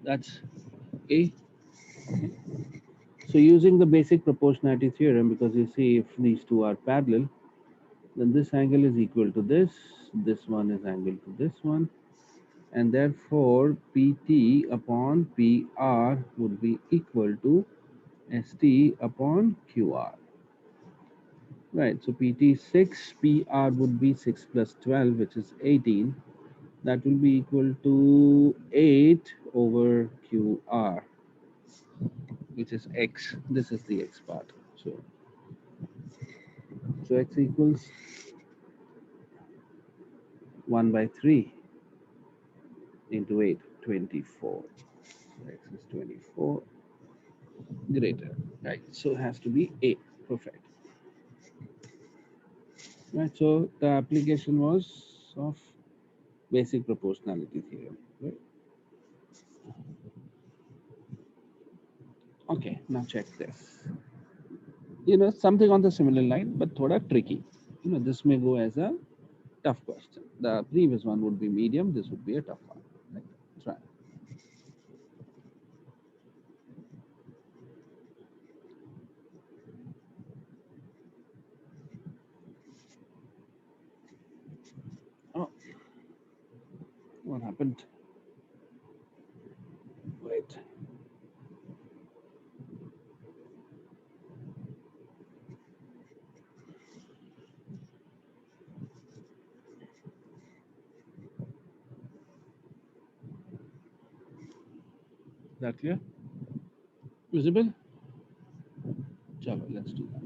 That's A. So using the basic proportionality theorem, because you see if these two are parallel, then this angle is equal to this one is angle to this one, and therefore PT upon PR would be equal to ST upon QR. Right, so PT is 6, PR would be 6 plus 12, which is 18. That will be equal to 8 over QR, which is X. This is the X part. So X equals 1 by 3 into 8, 24. So X is 24 greater, right? So it has to be A. Perfect. Right, so the application was of basic proportionality theorem, right? Okay, now check this. Something on the similar line, but thoda tricky. This may go as a tough question. The previous one would be medium, this would be a tough one. Right? Try. What happened? Wait. That clear? Visible? Chalo, let's do that.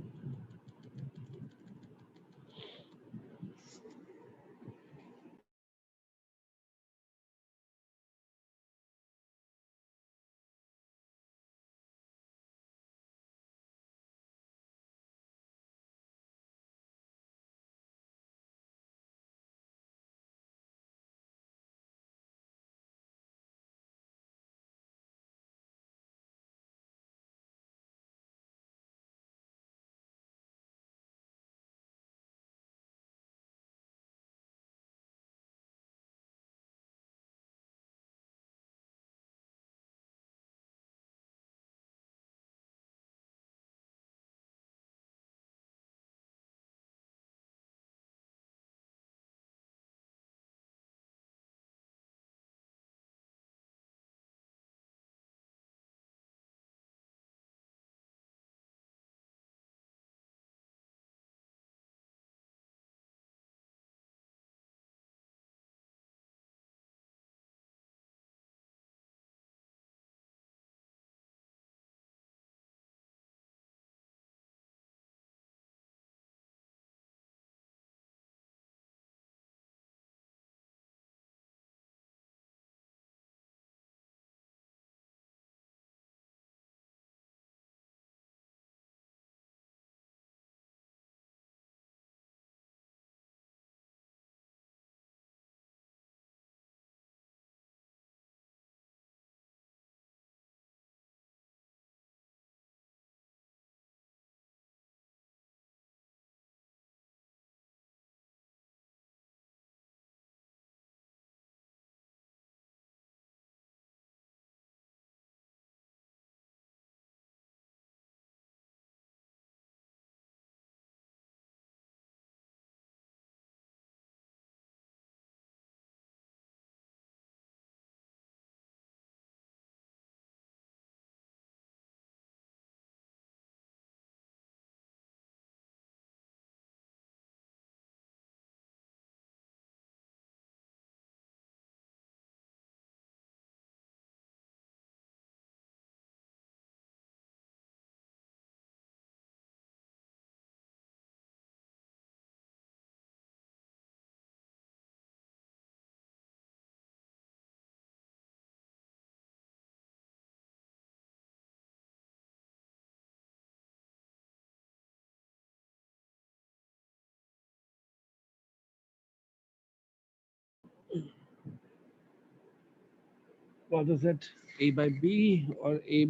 What is it? A by B or A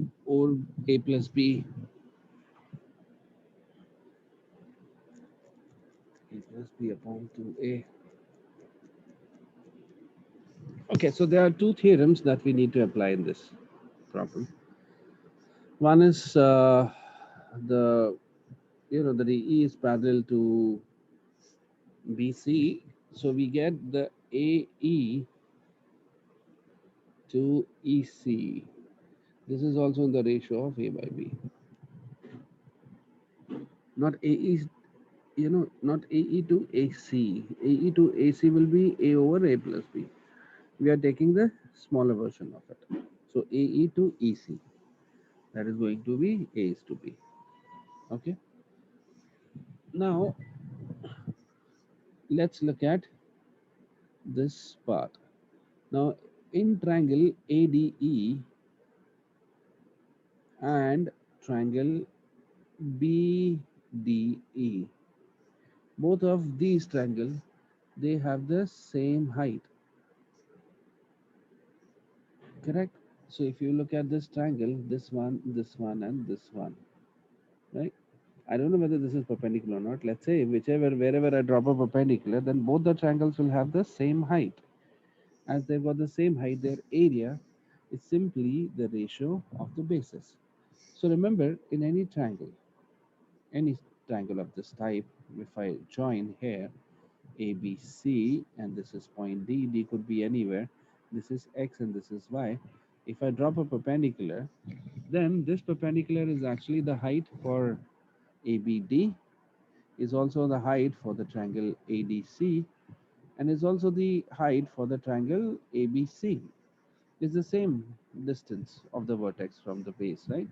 plus B? A plus B upon 2A. Okay, so there are two theorems that we need to apply in this problem. One is the that AE is parallel to BC, so we get the AE to EC. This is also in the ratio of A by B. Not AE, not AE to AC. AE to AC will be A over A plus B. We are taking the smaller version of it. So AE to EC. That is going to be A is to B. Okay. Now let's look at this part. Now in triangle ADE and triangle BDE, both of these triangles, they have the same height, correct? So if you look at this triangle, this one, and this one, right? I don't know whether this is perpendicular or not. Let's say wherever I drop a perpendicular, then both the triangles will have the same height. As they've got the same height, their area is simply the ratio of the bases. So remember, in any triangle of this type, if I join here, ABC, and this is point D. D could be anywhere. This is X and this is Y. If I drop a perpendicular, then this perpendicular is actually the height for ABD, is also the height for the triangle ADC, and is also the height for the triangle ABC. It's the same distance of the vertex from the base, right?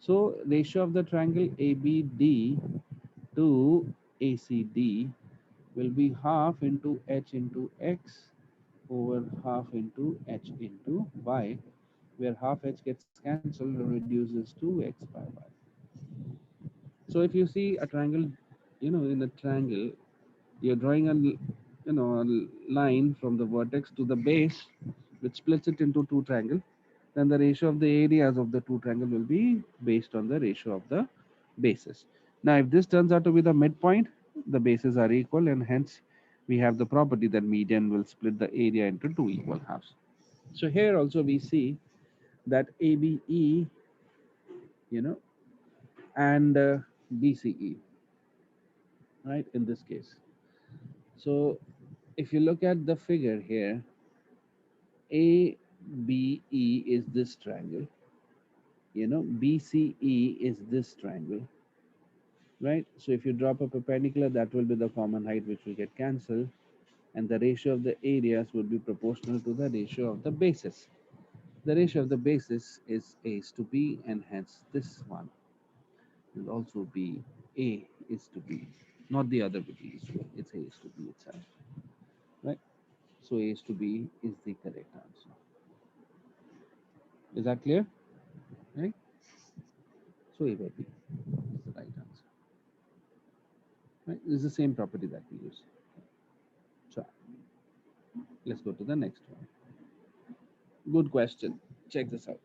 So ratio of the triangle ABD to ACD will be half into h into x over half into h into y, where half h gets cancelled and reduces to x by y. So if you see a triangle, in a triangle, you're drawing a line from the vertex to the base, which splits it into two triangles. Then the ratio of the areas of the two triangles will be based on the ratio of the bases. Now, if this turns out to be the midpoint, the bases are equal, and hence we have the property that median will split the area into two equal halves. So here also we see that ABE, you know, and BCE, right, in this case. So if you look at the figure here, ABE is this triangle, BCE is this triangle, right? So if you drop a perpendicular, that will be the common height which will get cancelled, and the ratio of the areas would be proportional to the ratio of the bases. The ratio of the bases is A is to B, and hence this one will also be A is to B, not the other B is to A. It's A is to B itself, right? So A is to B is the correct answer. Is that clear? Right? So A by B is the right answer. Right? This is the same property that we use. So let's go to the next one. Good question. Check this out.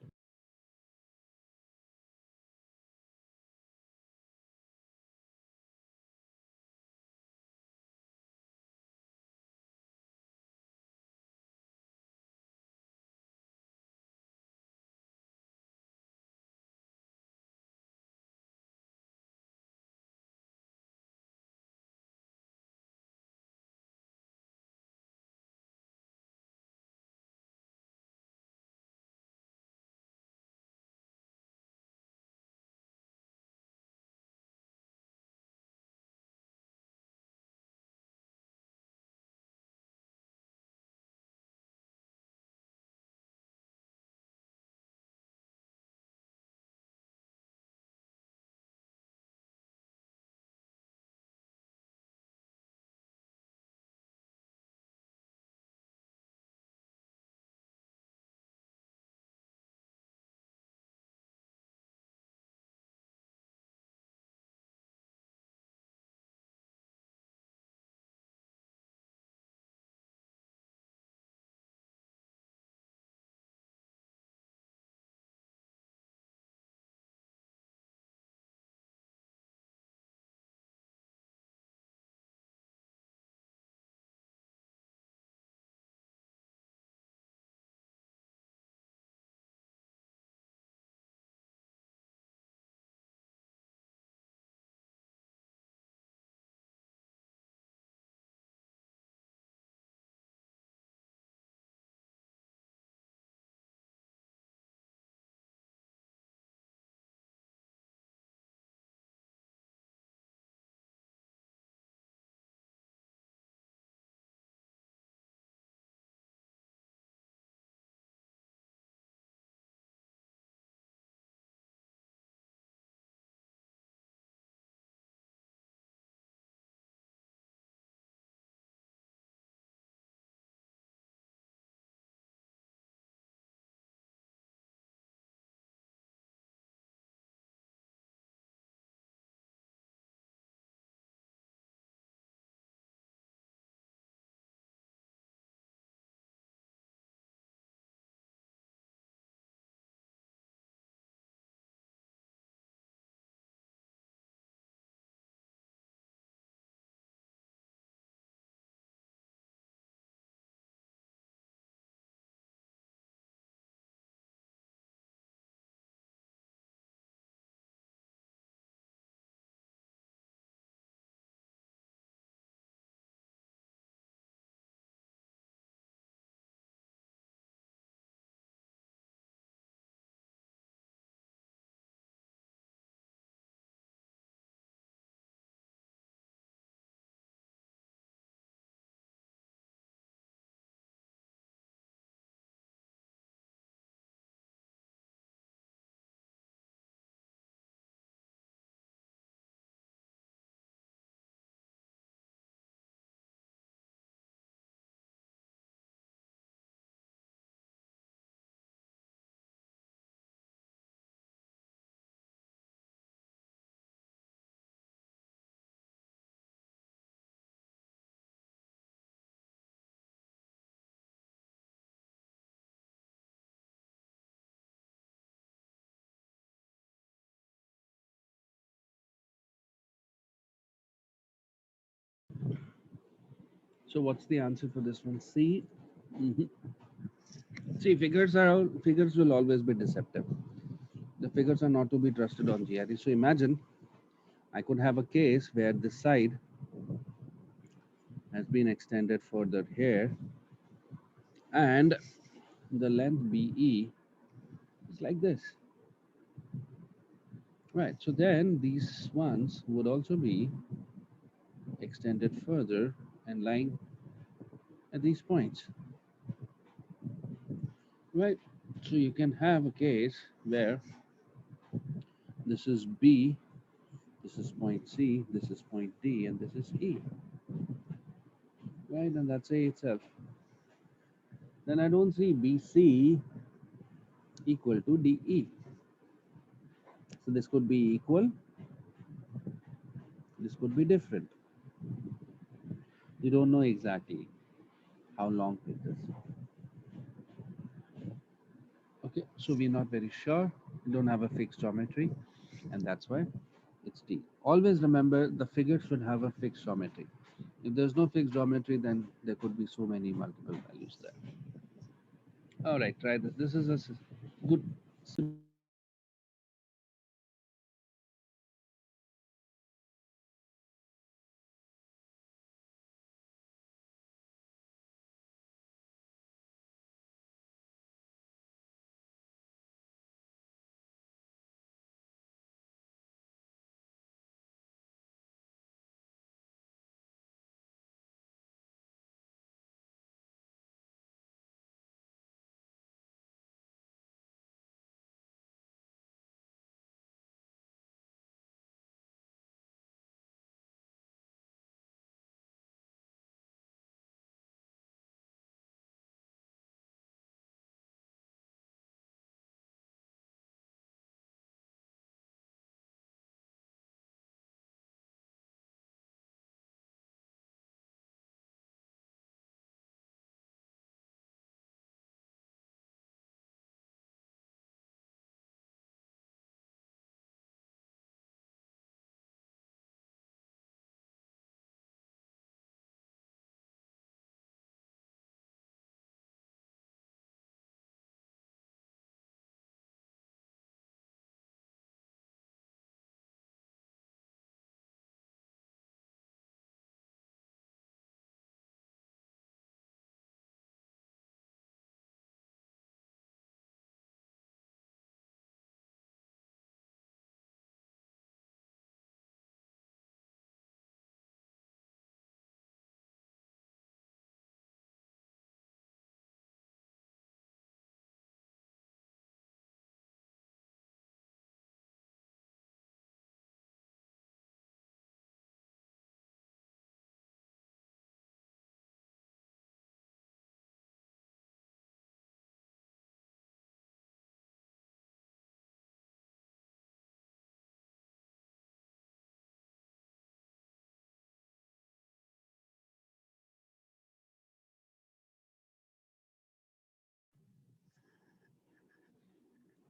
So what's the answer for this one? C. Mhm. See, figures will always be deceptive. The figures are not to be trusted on GRE. So imagine I could have a case where this side has been extended further here, and the length BE is like this. Right, so then these ones would also be extended further and lying at these points. Right, so you can have a case where this is B, this is point C, this is point D, and this is E. Right, and that's A itself. Then I don't see BC equal to DE. So this could be equal, this could be different. You don't know exactly how long it is. Okay, so we're not very sure. We don't have a fixed geometry, and that's why it's D. Always remember the figure should have a fixed geometry. If there's no fixed geometry, then there could be so many multiple values there. All right, try this. This is a good simple example.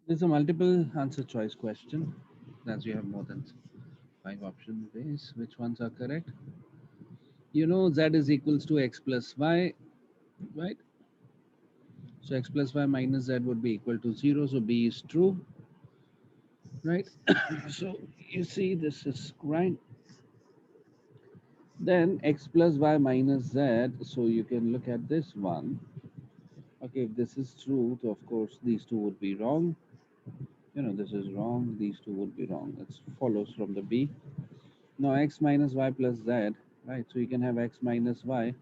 There's a multiple answer choice question, as you have more than 5 ways. Which ones are correct? You know z is equals to x plus y, right? So x plus y minus z would be equal to 0. So B is true, right? So you see this is right. Then x plus y minus z. So you can look at this one. Okay, if this is true, so of course these two would be wrong. You know, this is wrong. These two would be wrong. That follows from the B. Now x minus y plus z, right? So you can have x minus y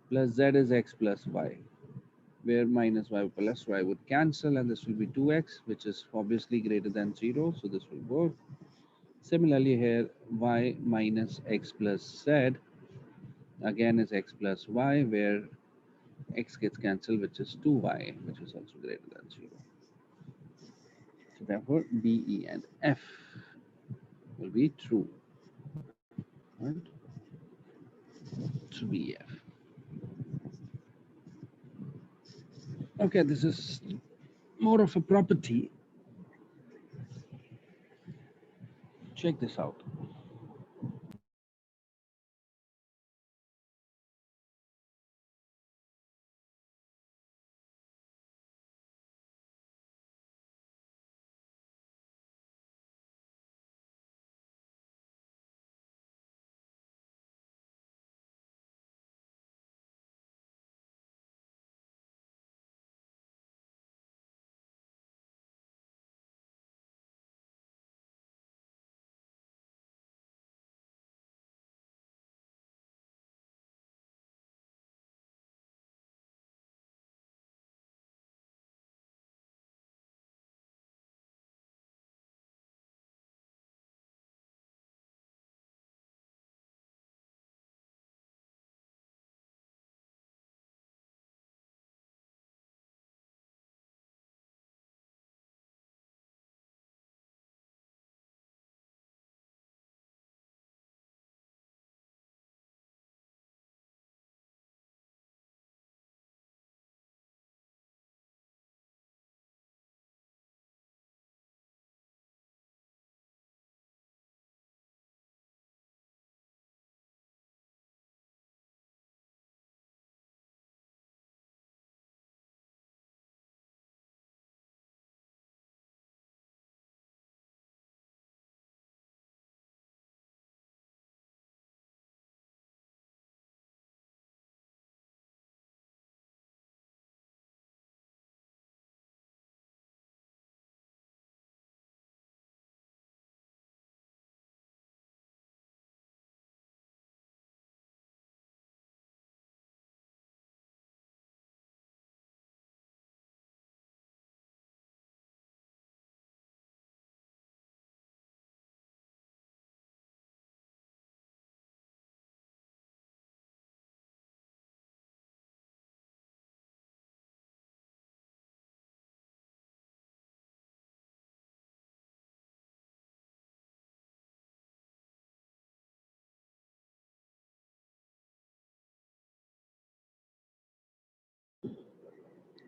plus z is x plus y, where minus y plus y would cancel, and this will be 2x, which is obviously greater than 0, so this will work. Similarly here, y minus x plus z again is x plus y, where x gets cancelled, which is 2y, which is also greater than 0. So therefore B, E, and F will be true, right? So B, F. Okay, this is more of a property. Check this out.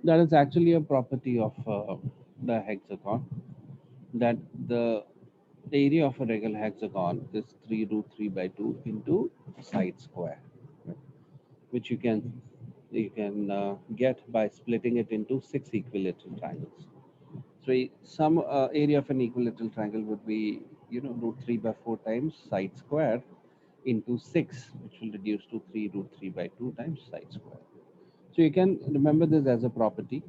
That is actually a property of the hexagon, that the area of a regular hexagon is 3 root 3 by 2 into side square, right? Which you can get by splitting it into 6 equilateral triangles. So some area of an equilateral triangle would be, root 3 by 4 times side square into 6, which will reduce to 3 root 3 by 2 times side square. So you can remember this as a property,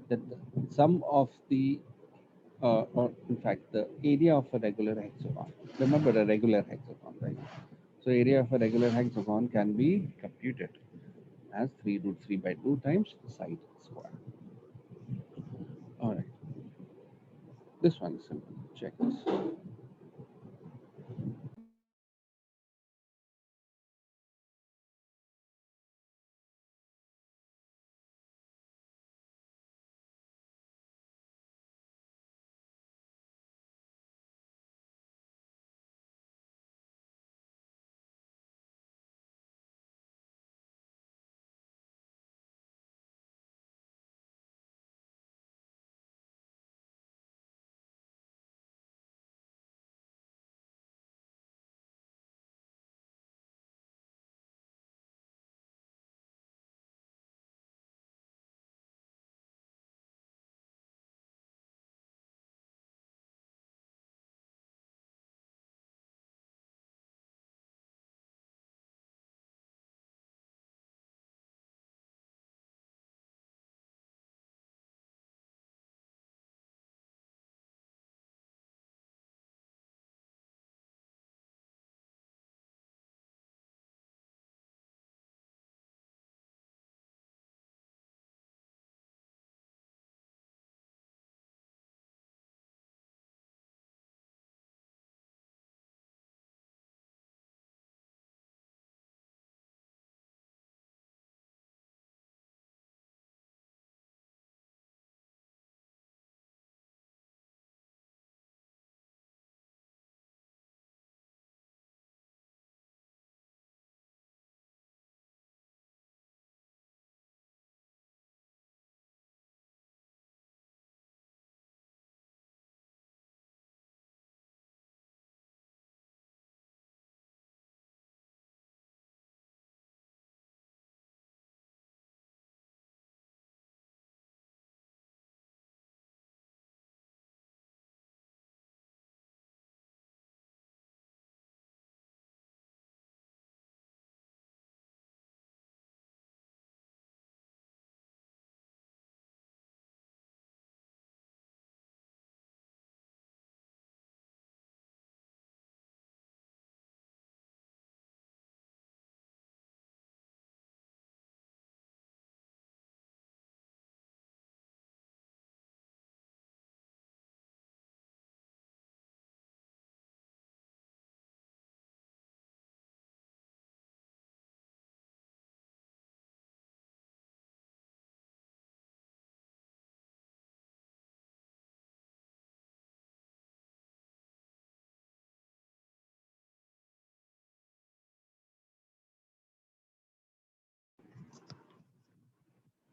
that the sum of the, or in fact, the area of a regular hexagon. Remember a regular hexagon, right? So area of a regular hexagon can be computed as 3 root 3 by 2 times side square. All right, this one is simple. Check this.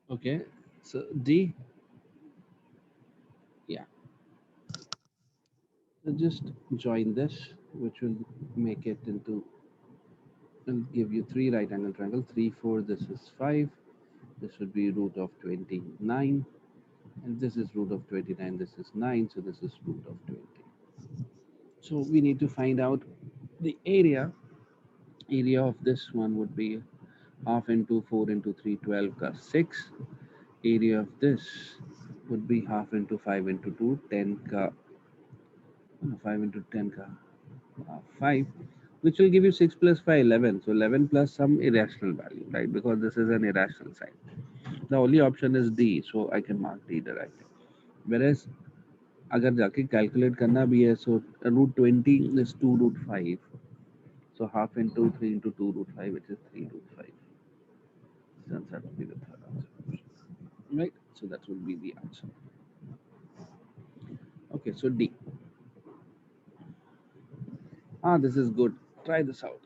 Okay, so D, yeah. So just join this, which will make it into, will give you 3 right angle triangle, 3, 4, this is 5. This would be root of 29. And this is root of 29, this is 9, so this is root of 20. So we need to find out the area. Area of this one would be half into 4 into 3, 12 ka 6. Area of this would be half into 5 into 2, 10 ka, 5 into 10 ka 5, which will give you 6 plus 5, 11. So 11 plus some irrational value, right? Because this is an irrational sign. The only option is D, so I can mark D directly. Whereas अगर जाके calculate करना भी है, so root 20 is 2 root 5, so half into 3 into 2 root 5, which is 3 root 5. Since that will be the third answer, right? So that will be the answer. Okay, so D. This is good. Try this out.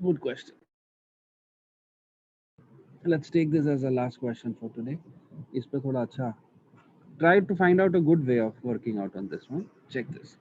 Good question. Let's take this as a last question for today. इस पे थोड़ा अच्छा try to find out a good way of working out on this one. Check this.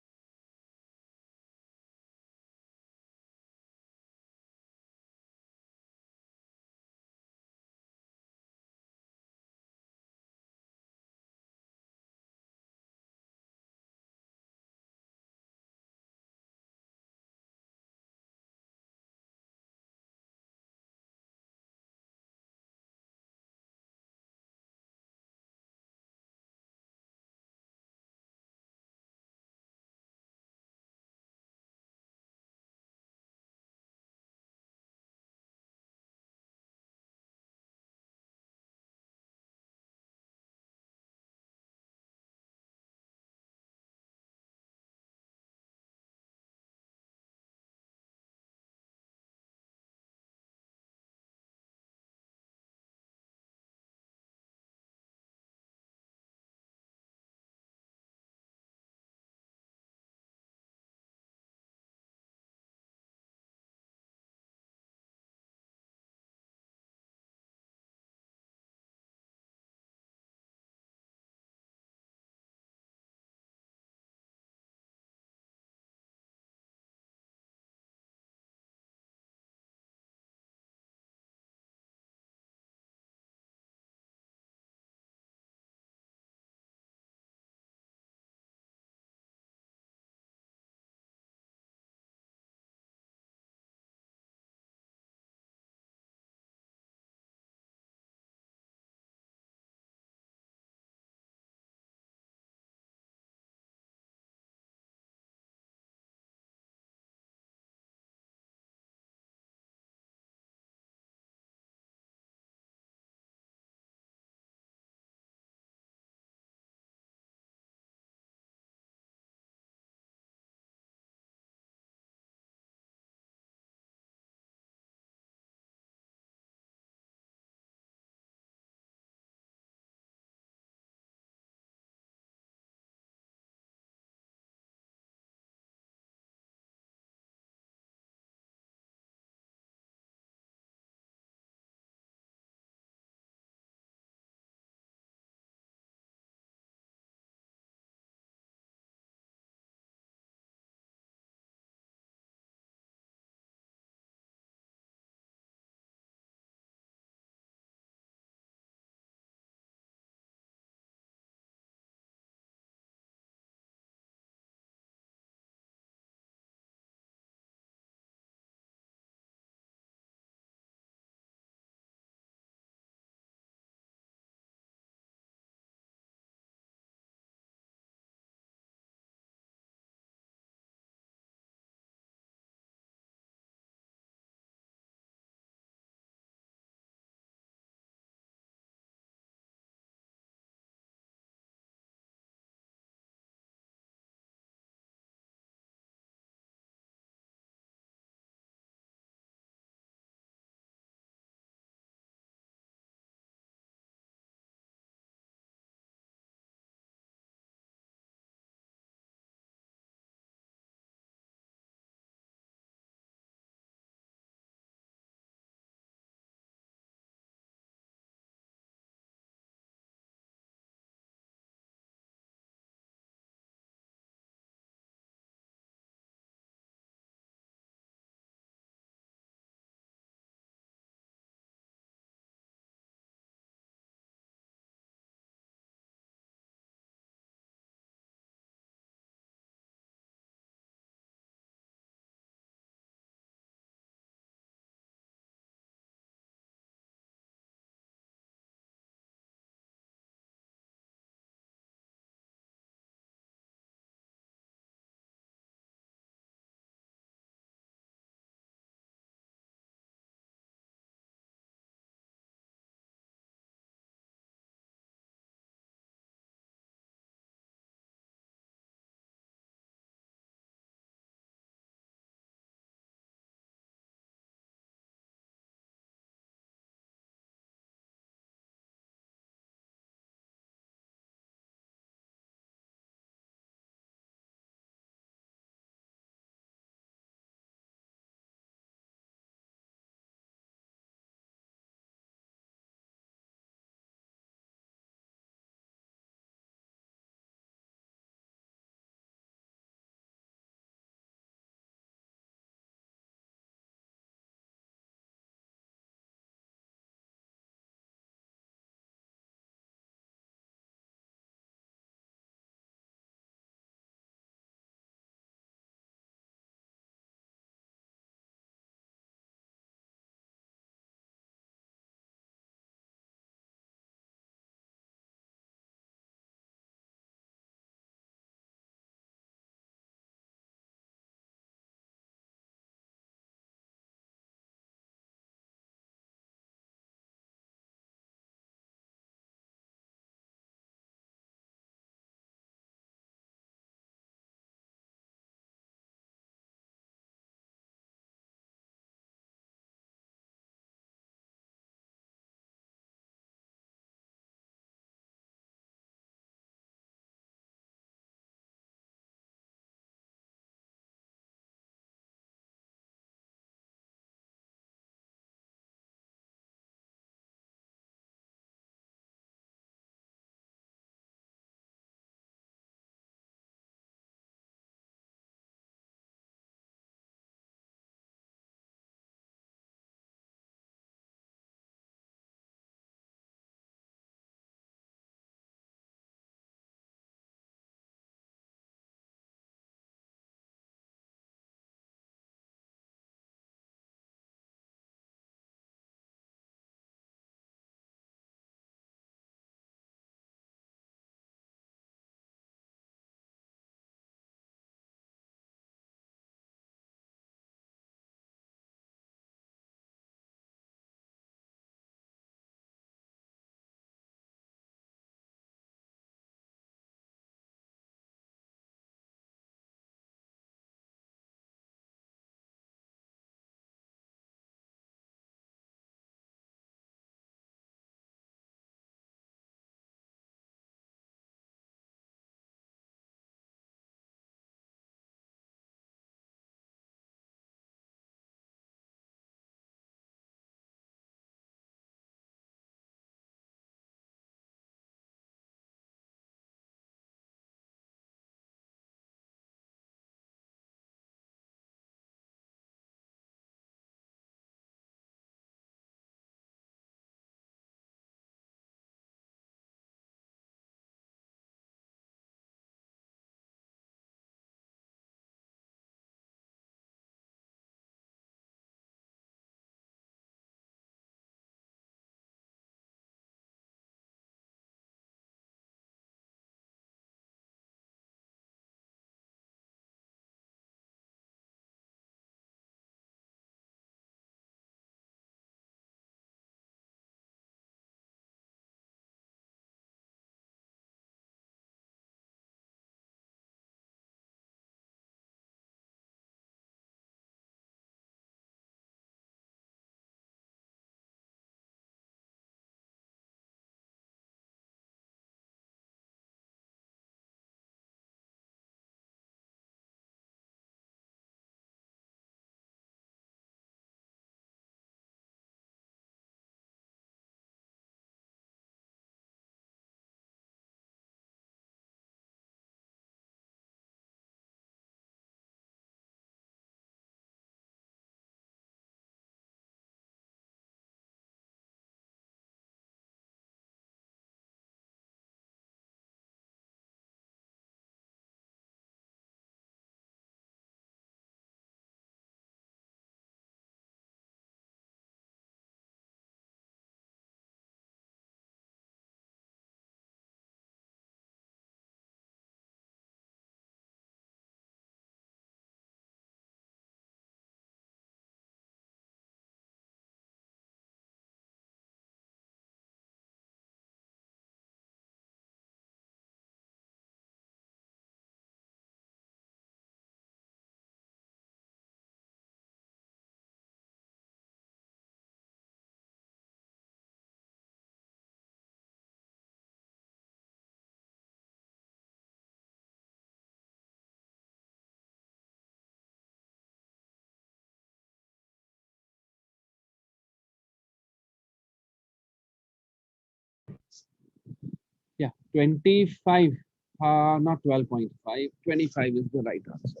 Yeah, 25, not 12.5, 25 is the right answer.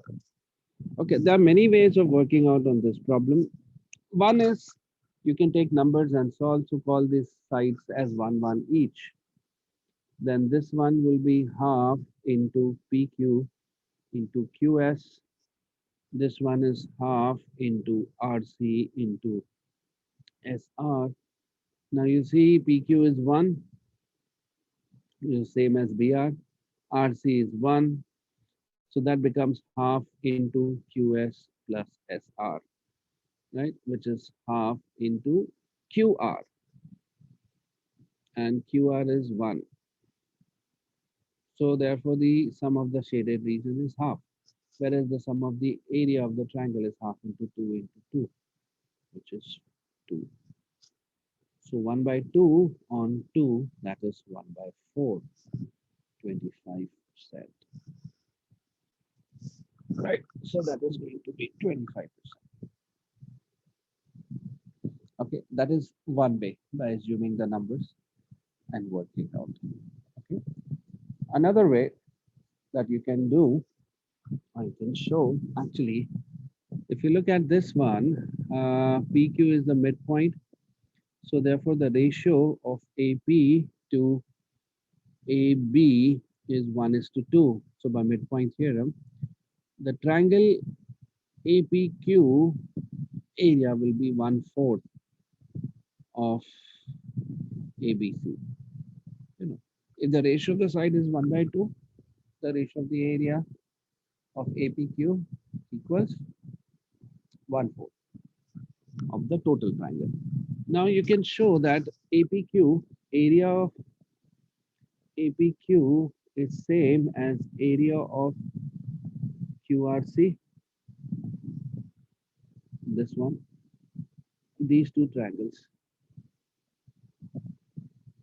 Okay, there are many ways of working out on this problem. One is you can take numbers and solve to call these sides as 1, 1 each. Then this one will be half into PQ into QS. This one is half into RC into SR. Now you see PQ is 1, same as BR. RC is 1. So that becomes half into QS plus SR, right? Which is half into QR. And QR is 1. So therefore the sum of the shaded region is half. Whereas the sum of the area of the triangle is half into 2 into 2, which is 2. So 1 by 2 on 2, that is 1 by 4, 25%. Right. So that is going to be 25%. Okay, that is one way by assuming the numbers and working out. Okay. Another way that you can do, I can show actually, if you look at this one, PQ is the midpoint. So therefore the ratio of AP to AB is 1 is to 2. So by midpoint theorem, the triangle APQ area will be 1/4 of ABC. You know, if the ratio of the side is 1 by 2, the ratio of the area of APQ equals 1/4 of the total triangle. Now you can show that APQ, area of APQ is same as area of QRC, this one, these two triangles.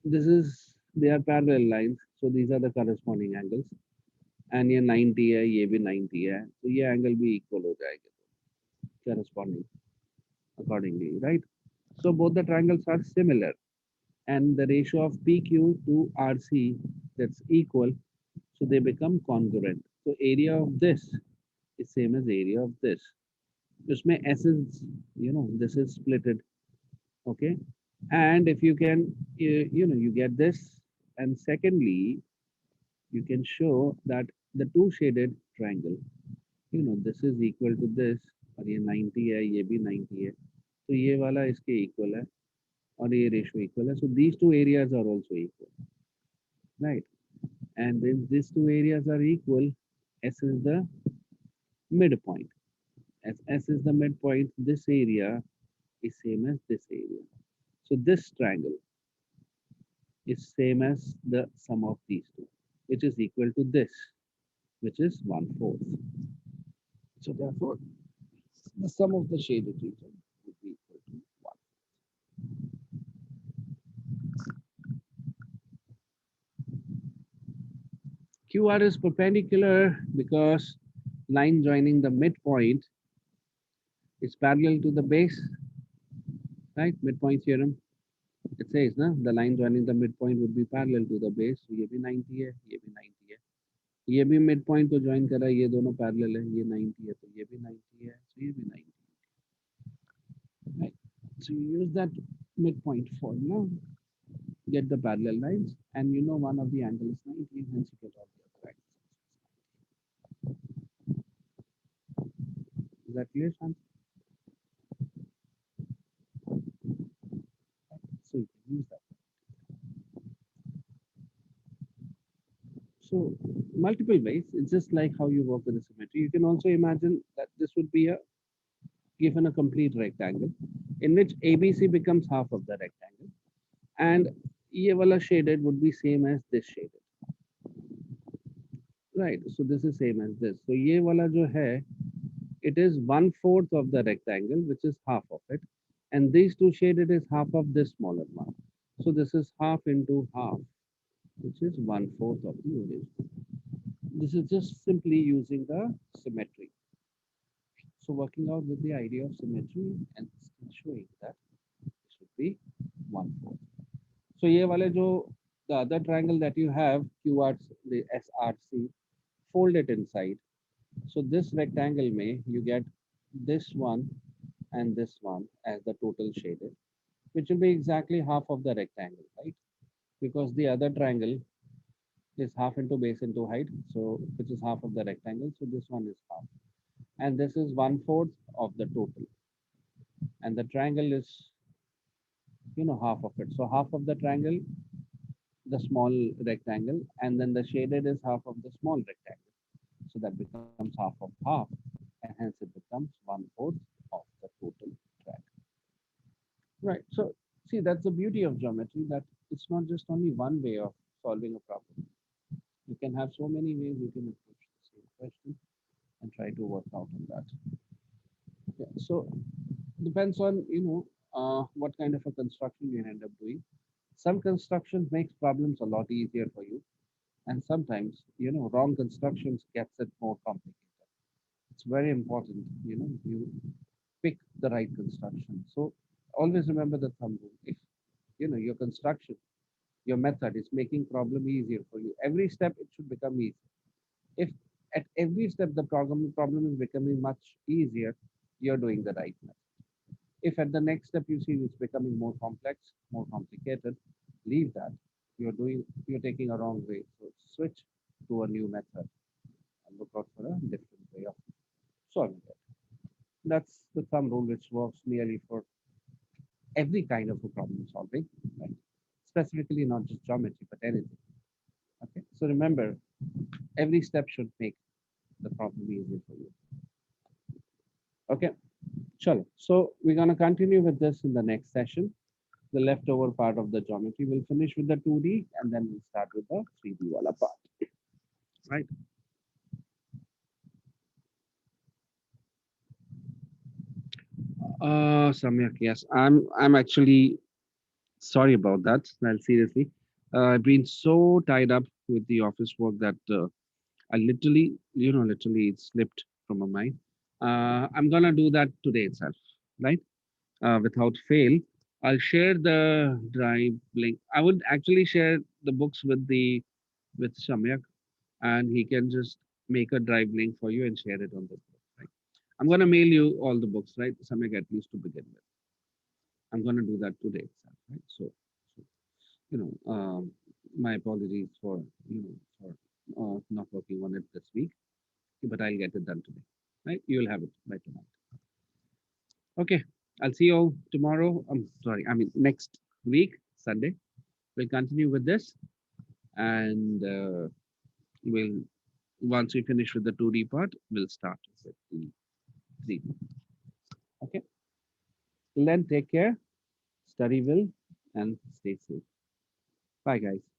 This is, they are parallel lines, so these are the corresponding angles. And ये 90 है, ये भी 90 है, तो ये angle भी equal हो जाएगा corresponding accordingly, right? So both the triangles are similar, and the ratio of PQ to RC, that's equal, so they become congruent. So area of this is same as area of this. Usme S is, this is splitted, okay? And if you can, you get this, and secondly, you can show that the two shaded triangle, this is equal to this, और ये 90 है, ये भी 90 है, तो ये वाला इसके equal है, और ये ratio equal है. So these two areas are also equal, right? And then these two areas are equal, S is the midpoint. As S is the midpoint, this area is same as this area. So this triangle is same as the sum of these two, which is equal to this, which is 1/4. So therefore, the sum of the shaded region would be equal to 1. QR is perpendicular because line joining the midpoint is parallel to the base, right? Midpoint theorem. It says, na, the line joining the midpoint would be parallel to the base. So ये भी 90 है, ये भी 90 है. ये भी midpoint को join करा, ये दोनों parallel है, ये 90 है, तो ये भी 90 है, so ये भी 90 है. Right? So you use that midpoint formula, get the parallel lines, and you know one of the angles is 90, hence you get all the other angles. Is that clear, Shant? So you can use that. So multiple ways. It's just like how you work with the symmetry. You can also imagine that this would be a given a complete rectangle in which ABC becomes half of the rectangle, and ये वाला shaded would be same as this shaded. Right. So this is same as this. So ये वाला जो है, it is 1/4 of the rectangle, which is half of it, and these two shaded is half of this smaller one. So this is half into half, which is 1/4 of the original. This is just simply using the symmetry. So working out with the idea of symmetry and showing that it should be 1/4. So ये वाले जो the other triangle that you have, QRC, the SRC, fold it inside. So this rectangle may, you get this one and this one as the total shaded, which will be exactly half of the rectangle, right? Because the other triangle is half into base into height, so which is half of the rectangle. So this one is half, and this is 1/4 of the total, and the triangle is, half of it. So half of the triangle, the small rectangle, and then the shaded is half of the small rectangle. So that becomes half of half, and hence it becomes 1/4 of the total triangle. Right. So see, that's the beauty of geometry, that it's not just only one way of solving a problem. You can have so many ways you can approach the same question and try to work out on that. Yeah. So depends on what kind of a construction you end up doing. Some construction makes problems a lot easier for you, and sometimes wrong constructions gets it more complicated. It's very important you pick the right construction. So always remember the thumb rule. If your construction, your method is making problem easier for you, every step it should become easy. If at every step the problem is becoming much easier, you're doing the right method. If at the next step you see it's becoming more complex, more complicated, leave that. You're taking a wrong way. So switch to a new method and look out for a different way of solving it. That's the thumb rule which works nearly for every kind of a problem solving, right? Specifically not just geometry, but anything. Okay. So remember, every step should make the problem easier for you. Okay. Chalo. So we're gonna continue with this in the next session. The leftover part of the geometry. We'll finish with the 2D and then we'll start with the 3D wala part. Right. Samyak, yes. I'm actually sorry about that. Well, seriously. I've been so tied up with the office work that I literally it slipped from my mind. I'm gonna do that today itself, right? Without fail. I'll share the drive link. I would actually share the books with Samyak, and he can just make a drive link for you and share it on the book. Right? I'm gonna mail you all the books, right? Samyak, at least to begin with. I'm gonna do that today itself, right? So my apologies for not working on it this week, but I'll get it done today, right? You'll have it by tonight. Okay, I'll see you all tomorrow. I'm sorry, I mean next week, Sunday. We'll continue with this, and we'll once we finish with the 2D part, we'll start with the 3D. Okay, till then, take care, study well, and stay safe. Bye, guys.